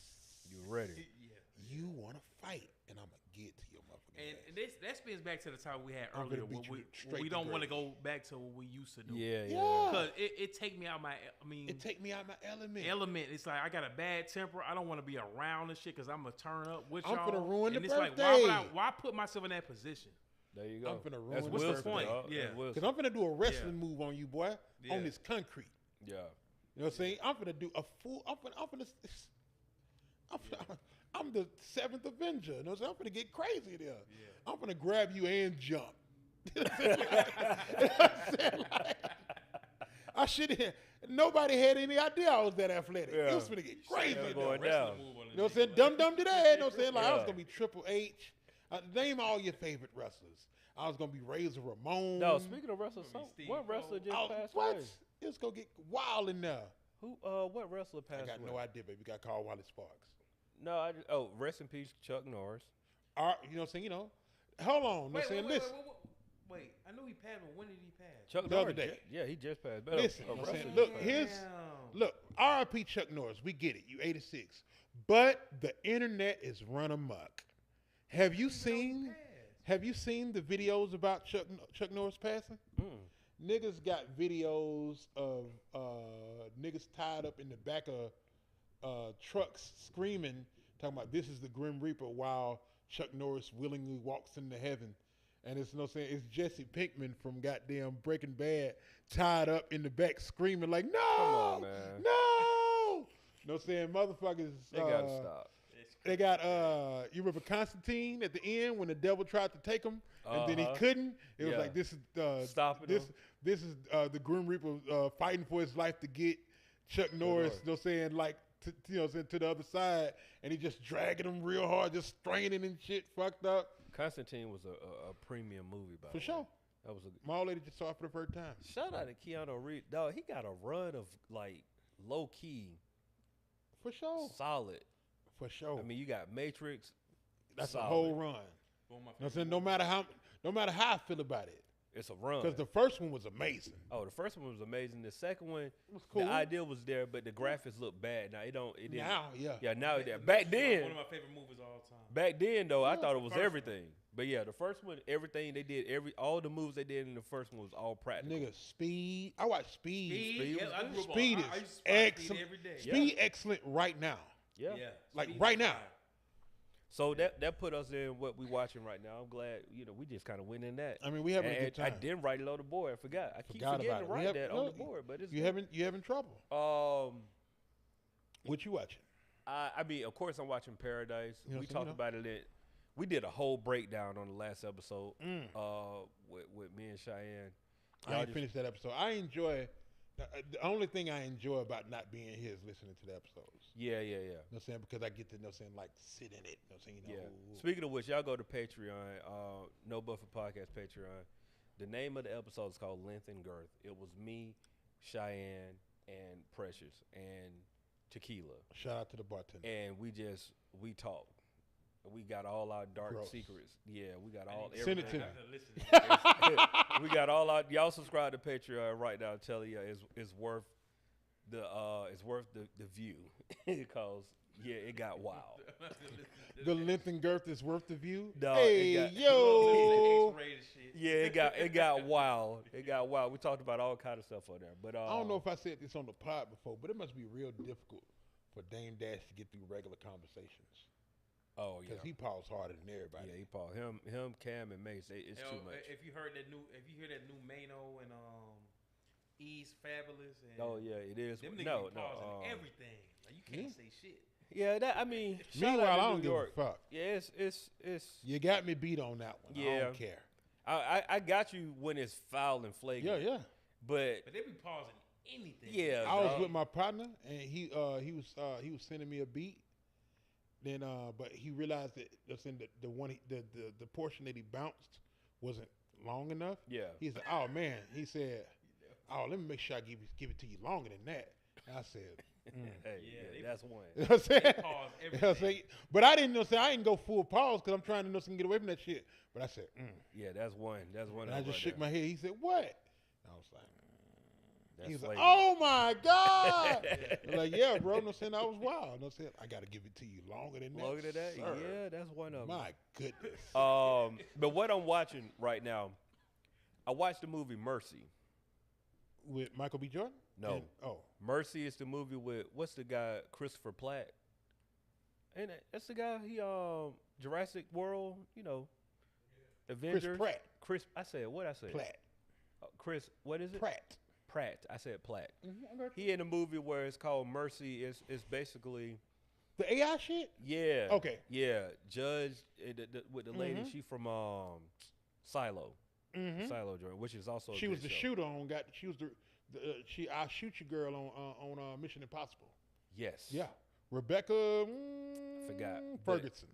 You ready? Yeah. You want to fight, and I'm going to get to your motherfucking ass. And that spins back to the time we had I'm gonna earlier. beat Where you we straight to don't want to grave. go back to what we used to do. Yeah. Because it take me out my. I mean, It take me out my element. It's like I got a bad temper. I don't want to be around this shit because I'm gonna turn up with I'm y'all. finna ruin the and it's like, birthday. why put myself in that position? There you go. I'm finna ruin That's the Wilson, birthday. point? dog. Yeah. That's Wilson. Because I'm finna do a wrestling move on you, boy, Yeah. on this concrete. Yeah. You know what I'm saying? I'm finna do a full. I'm the 7th Avenger. You know what I'm saying? I'm finna get crazy there. Yeah. I'm finna grab you and jump. You know what I'm saying? Like, I should have. Nobody had any idea I was that athletic. Yeah. It was finna get crazy. Yeah, there. going Wrestling down. move on the You know what I'm nigga, saying? like- Dum dum to that. You know what I'm saying? Like I was Yeah. gonna be Triple H. Name all your favorite wrestlers. I was gonna be Razor Ramon. No, speaking of wrestlers, Steve what wrestler just Oh, passed what? away? It's gonna get wild in there. Who? What wrestler I passed got away? no idea, baby. Got called Wally Sparks. No, rest in peace, Chuck Norris. You know what I'm saying? You know, hold on. You know what I'm saying? Listen. Wait, I knew he passed, but when did he pass? Chuck The Norris. other day. Yeah, he just passed. Listen, A you know what I'm saying? wrestler Look, just passed. Damn. Look, R.I.P. Chuck Norris. We get it. You 86. But the internet is run amok. Have you seen the videos about Chuck Norris passing? Niggas got videos of niggas tied up in the back of trucks screaming, talking about this is the Grim Reaper while Chuck Norris willingly walks into heaven. And it's it's Jesse Pinkman from goddamn Breaking Bad tied up in the back screaming like, no, Come on, man. no. You know what I'm saying? Motherfuckers. They gotta stop. They got you remember Constantine at the end when the devil tried to take him and then he couldn't. It was Yeah. like this is Stopping this him. this is the Grim Reaper fighting for his life to get Chuck Norris. You know what I'm saying? Like to the other side, and he just dragging him real hard, just straining and shit, fucked up. Constantine was a premium movie, by the For way. sure. That was a My old lady just saw it for the first time. shout out to Keanu Reeves. Dog, he got a run of like low key, For sure. solid. For sure. I mean, you got Matrix. that's solid. a whole run. One of my You know what I'm favorite saying? No matter how I feel about it, It's a run. because the first one was amazing. Oh, the first one was amazing. The second one, It was cool. the idea was there, but the graphics look bad. Now it didn't. Now, yeah. Yeah, now movies. it back One then. of my favorite movies of all time. Back then though, I Yeah, thought it was first one. everything. But yeah, the first one, everything they did, all the moves they did in the first one was all practical. Nigga, Speed. I watch Speed. Speed yeah, was I good. grew up on- Speed I is used to spot Speed excellent. every day. Speed excellent right now. Yeah. Yeah, Like, Speed right was now. fire. So that put us in what we watching right now. I'm glad we just kind of went in that. I mean, we having a And good time. I didn't write it on the board. I forgot. I keep Forgot forgetting about to it. We write have- that no, on the board, but it's You having trouble? What you watching? I mean, of course, I'm watching Paradise. You know We what I'm talked saying, about it. We did a whole breakdown on the last episode Mm. with me and Cheyenne. I Y'all ain't just- finished that episode. I enjoy. The only thing I enjoy about not being here is listening to the episodes. Yeah. You know what I'm saying? Because I get to like sit in it. You know what I'm saying? Yeah. Speaking of which, y'all go to Patreon, No Buffer Podcast Patreon. The name of the episode is called Length and Girth. It was me, Cheyenne, and Precious, and Tequila. Shout out to the bartender. And we talked. We got all our dark Gross. secrets. Yeah, we got all Send it everything. to me. I have to listen to it. We got all our y'all subscribe to Patreon right now. I'm telling you, it's worth the view because it got wild. The length and girth is worth the view. Dog, Hey, it got- yo. X-rated shit. Yeah, it got wild. It got wild. We talked about all kind of stuff on there, but I don't know if I said this on the pod before, but it must be real difficult for Dame Dash to get through regular conversations. Oh yeah, Because he paws harder than everybody. yeah. He Paul him, Cam and Mace. It's Yo, too much. If you heard that if you hear that new Mano and East Fabulous and Oh yeah, it is. them niggas No, be no. pausing everything. Like, you can't say shit. Yeah, that I mean. shout Meanwhile, out to I don't New give York. a fuck. Yeah, it's. You got me beat on that one. I Yeah. don't care. I got you when it's foul and flagrant. Yeah. But But they be pausing anything. Yeah, I was dog. with my partner, and he was sending me a beat. Then, but he realized that the portion that he bounced wasn't long enough. yeah, He said, "Oh man," he said, "Oh, let me make sure I give it to you longer than that." And I said, hey, Yeah, yeah, they- that's one. "You know what I'm saying?" They pause You know what I'm everything. saying? But I didn't know. Say I didn't go full pause because I'm trying to know so I can get away from that shit. But I said, Yeah, that's one. That's one. and I of them just right shook there. my head. He said, "What?" And I was like. That's He was like, flagrant. "Oh my god!" I'm like, "Yeah, bro." No saying I was wild. No saying I got to give it to you longer than that. Longer than that? sir." Yeah, that's one of them. My goodness. But what I'm watching right now, I watched the movie Mercy. With Michael B. Jordan? No. And- oh, Mercy is the movie with what's the guy Christopher Platt, and that's the guy he Jurassic World, Avengers. Pratt. Chris, I said what I said. Platt. Chris, what is it? Pratt. Pratt. I said Platt. I got you. He in a movie where it's called Mercy. It's basically The AI shit? yeah. Okay. Yeah, Judge with the lady. She from Silo. Mm-hmm. Silo joint, which is also a She good was the show. shooter on. She was the I shoot you girl on Mission Impossible. Yes. Yeah. Rebecca. Forgot. But- Ferguson.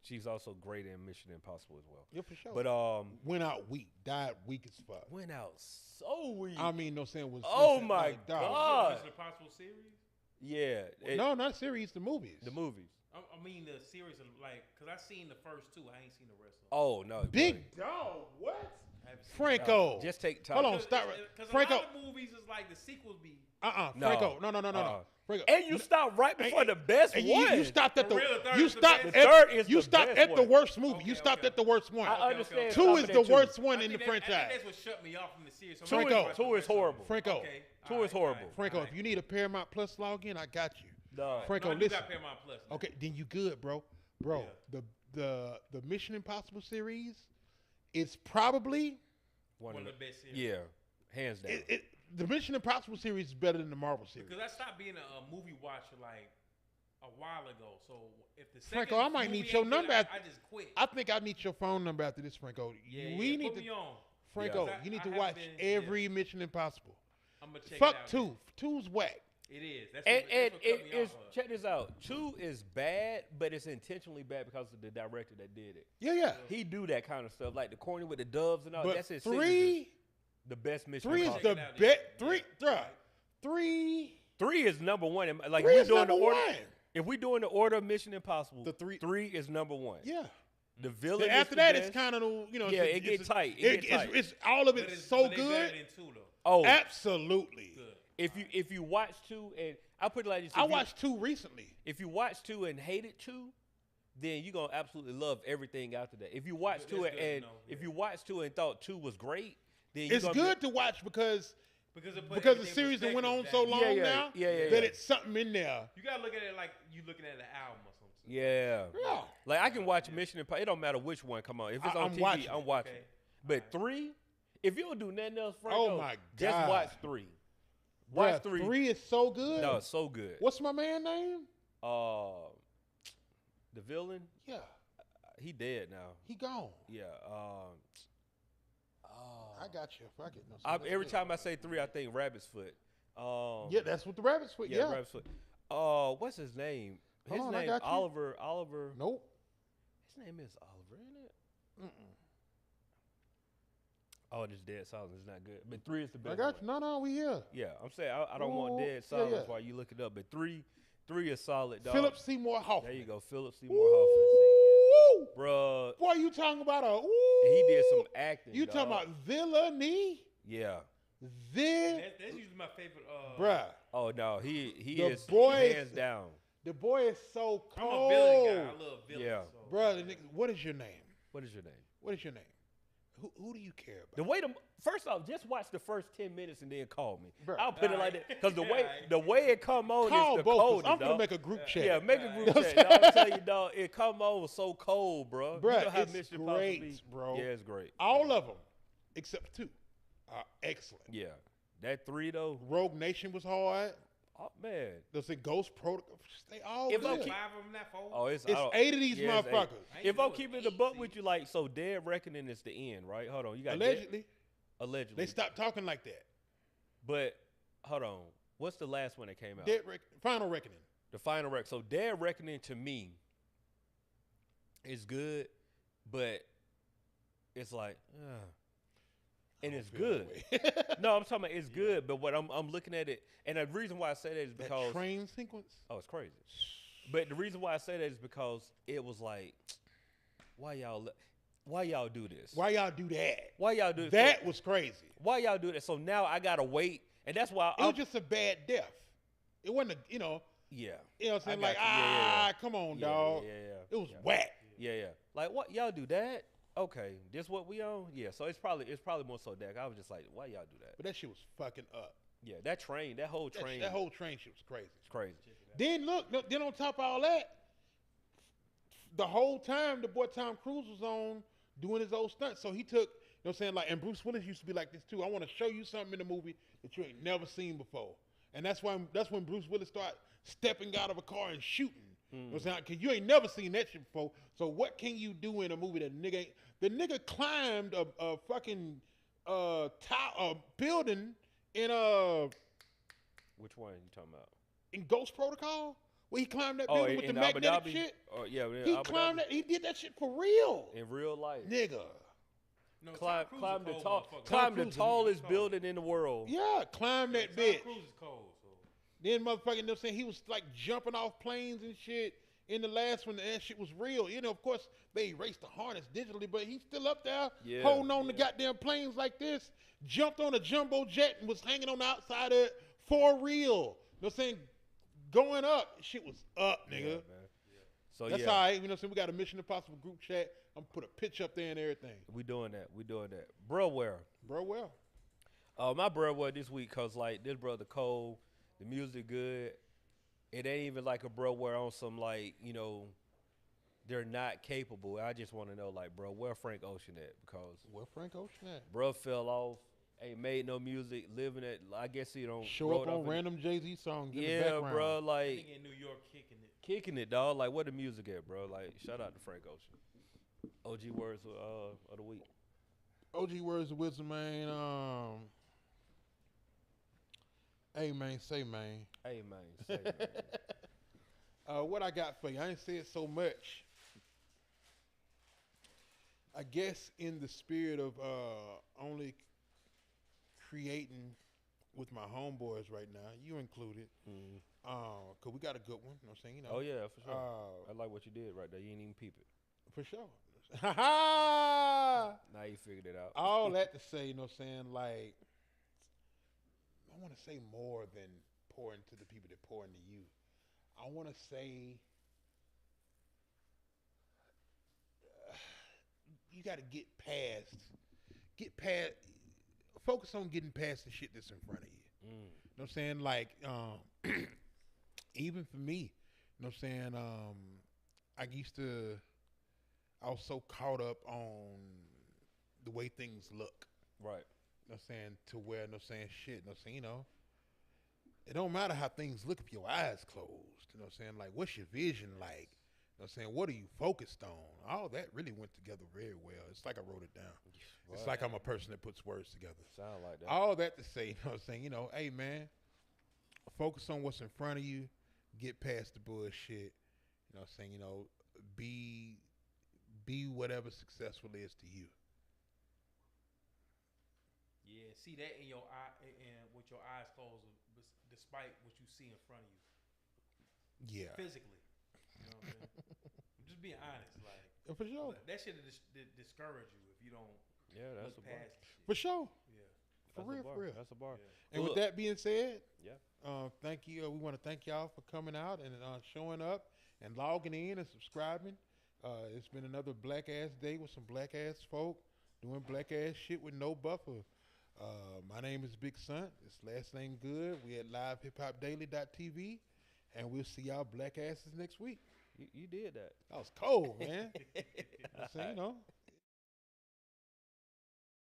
she's also great in Mission Impossible as well. Yeah, for sure. But went out weak, died weak as fuck. went out so weak. I mean, no saying was. Oh no saying, my like, dog. God. Mission Impossible series. yeah, No, not series. The movies. the movies. I mean the series, like, cause I seen the first two. I ain't seen the rest of them. Oh no, Big dog. What? I haven't seen Franco. Just take time. Hold on, stop. Because Franco. a lot of movies is like the sequels be. No. Franco. No. Franco. And you stopped right before the best And one. you stopped at For the. real, the third You is the stopped best? at. The third is You the stopped best at the one. worst movie. Okay, You stopped okay. at the worst one. I Okay, understand. okay. Two stopping is at the two. worst one I in the think I think franchise. that's what shut me off from the series. So I'm Two gonna Franco. watch the Two is rest of them. horrible. Franco. Okay. Two all is horrible. all Franco, all if you need a Paramount Plus login, I got you. No. Franco, no, I do listen. got Paramount Plus. now. Okay, then you good, bro. Bro, Yeah. the Mission Impossible series is probably One One of the best series. Yeah, hands down. the Mission Impossible series is better than the Marvel series. Because I stopped being a movie watcher like a while ago. So if the second Franco, I might movie need your ain't good, number I after- just quit. I think I need your phone number after this, Franco. Yeah, we yeah, need put to, me on. Franco. Yeah. You need I to haven't watch been- every Mission Impossible. I'm gonna check Fuck it out. two. Two's whack. It is. That's And what, that's what cut me it's off of. check this out. 2 is bad, but it's intentionally bad because of the director that did it. Yeah. He do that kind of stuff, like the corny with the doves and all. But That's his signature. three The best Mission is Impossible. the Check it out, best. yeah. Three, bruh. Three. 3 is number 1. Like Three we is doing number the order. one. If we doing the order of Mission Impossible, The three- 3 is number 1. Yeah. The villain. Then is after the that, best. it's kind of Yeah, it gets tight. It gets tight. It's all of But it's so but they better good. than two though. Oh, Absolutely. Good. if you watch 2 and I put it like this, I watched two recently. If you watch 2 and hated 2, then you're gonna absolutely love everything after that. If you watch That's 2 good to and know, if yeah. you watch 2 and thought 2 was great, then you're It's gonna good to watch because Because it put the everything in series that went on perspective, so that- long Yeah, yeah, now yeah, that yeah. it's something in there. You gotta look at it like you looking at an album or something. Yeah. Yeah. Like I can watch Mission Impossible. It don't matter which one come on. If it's on I'm TV, watching I'm it. watching. Okay. But 3, if you don't do nothing else, Franco, Oh, my just God. watch 3. Watch Bruh, 3. Three is so good. No, it's so good. What's my man name? The villain, Yeah, he dead now. he gone. Yeah. I got you. Fuck it. No, Every time I say 3, I think Rabbit's Foot. Yeah, that's what the rabbit's foot. Yeah. Rabbit's Foot. What's his name? His Hold on, I name got you. Oliver. Nope. His name is Oliver, isn't it? Oh, this dead silence is not good. But 3 is the best. I got one. you. No, we here. Yeah, I'm saying I don't want Ooh, dead yeah, silence yeah. while you look it up. But 3 is solid, dog. Philip Seymour Hoffman. There you go, Philip Seymour Hoffman. Woo! Bruh, Boy, you talking about a? Ooh. he did some acting. You dog. talking about villainy? Yeah. That's usually my favorite. Bruh, Oh no, he The is boy- hands down. the boy is so I'm cold. a villain guy. I love villains. Yeah. So. Bruh, the nigga, what is your name? What is your name? What is your name? Who do you care about? The way first off, just watch the first 10 minutes and then call me. Bruh. I'll put it like that because Alright. the way it come on Call is the both. of us. coldest. I'm gonna dog. make a group chat. Yeah, make a group Alright. chat. Dog, I'm telling you, dog, it come on so cold, bro. Bruh, you know how it's Mission Impossible great, be? bro. Yeah, it's great. All of them, except 2, are excellent. Yeah, that 3 though. Rogue Nation was hard. Oh man. There's a Ghost Protocol. They all If good. I'm keep- Five of them that fold. Oh, it's It's I don't- 8 of these yeah, it's 8. motherfuckers. I ain't If I'm doing keeping it. the buck with you, like, so Dead Reckoning is the end, right? Hold on, you got Allegedly, allegedly. they stopped talking like that. But hold on, what's the last one that came out? Final Reckoning. The final wreck. So Dead Reckoning to me is good, but it's like, and it's good. No, I'm talking about it's good, but what I'm looking at it, and the reason why I say that is That because train sequence. oh, it's crazy. But the reason why I say that is because it was like, why y'all do this? Why y'all do that? Why y'all do this? That was crazy. Why y'all do that? So now I gotta wait, and that's why It was just a bad death. It wasn't a, yeah. you know what I'm I saying? got Like, you. Yeah. come on, Yeah, dog. yeah. It was Yeah. whack. Yeah. Like what y'all do that? Okay, this what we on? Yeah. So it's probably more so that I was just like, why y'all do that? But that shit was fucking up. Yeah, that whole That, train, that whole train shit was crazy. is crazy. Then look, then on top of all that, the whole time the boy Tom Cruise was on doing his old stunts. So he took, you know what I'm saying, like, and Bruce Willis used to be like this too. I want to show you something in the movie that you ain't never seen before. And that's when Bruce Willis started stepping out of a car and shooting. You know what I'm saying? Cause you ain't never seen that shit before. So what can you do in a movie that nigga ain't? The nigga climbed a fucking building in Which one you talking about? in Ghost Protocol Where he climbed that Oh, building with the in Abu magnetic Dhabi? shit. Oh, yeah. in He Abu climbed Dhabi. that. He did that shit for real, In real life. nigga. No, Climb, Tom Cruise climb a the cold tall, motherfucker. climb the Cruise is tallest cold. building in the world. Yeah, climb that Tom bitch. Cruise is cold. So. Then motherfucking, you know what I'm saying, he was like jumping off planes and shit in the last one. And that shit was real. You know, of course, they erased the harness digitally, but he's still up there Yeah, holding on to goddamn planes like this. Jumped on a jumbo jet and was hanging on the outside of it for real. You know what I'm saying? Going up, shit was up, nigga. Yeah, man. So That's yeah, all right. You know what I'm saying? We got a Mission Impossible group chat. I'm gonna put a pitch up there and everything. we doing that. We doing that. Bro, where? Bro, well. My bro, where this week, cause like this brother Cole, the music good. It ain't even like a bro where on some like, you know, they're not capable. I just want to know like, bro, where Frank Ocean at? Because Where Frank Ocean at? bro fell off, ain't made no music, living it. I guess he don't Show wrote up on off in- random Jay-Z songs in the Yeah, background. bro, I like think in New York kicking it. kicking it, dog. Like, where the music at, bro? Like, shout out to Frank Ocean. OG words of the week. OG words of wisdom, man. Hey, man, say, man. Hey man, say, man. What I got for you, I ain't said so much. I guess in the spirit of only creating with my homeboys right now, you included, Mhm. cause we got a good one. You know what I'm saying? You know, Oh yeah, for sure. uh, I like what you did right there. You ain't even peep it. for sure. Ha ha! Now you figured it out. All that to say, you know what I'm saying? Like, I want to say more than pour into the people that pour into you. I want to say you got to focus on getting past the shit that's in front of you. Mm. You know what I'm saying? Like, even for me, you know what I'm saying? I was so caught up on the way things look. Right. You know what I'm saying? To where, you know what I'm saying? Shit, you know what I'm saying? You know, it don't matter how things look if your eyes closed. You know what I'm saying? Like, what's your vision like? You know what I'm saying? What are you focused on? All that really went together very well. It's like I wrote it down. It's like I'm a person that puts words together. Sound like that. All that to say, you know what I'm saying? You know, hey, man, focus on what's in front of you. Get past the bullshit. You know what I'm saying? You know, be whatever successful is to you. Yeah, see that in your eye and with your eyes closed, despite what you see in front of you Yeah. physically. You know what I'm saying? I'm just being honest, like For sure. that shit discourage you if you don't Yeah, that's a look bar. past the shit. For sure. Yeah. For That's a real, bar. for real. That's a bar. Yeah. And Well, with that being said, Yeah. thank you. We want to thank y'all for coming out and showing up and logging in and subscribing. It's been another black ass day with some black ass folk doing black ass shit with no buffer. My name is Big Son. It's last name good. We at livehiphopdaily.tv, and we'll see y'all black asses next week. You did that. That was cold, man. I'm saying, you know.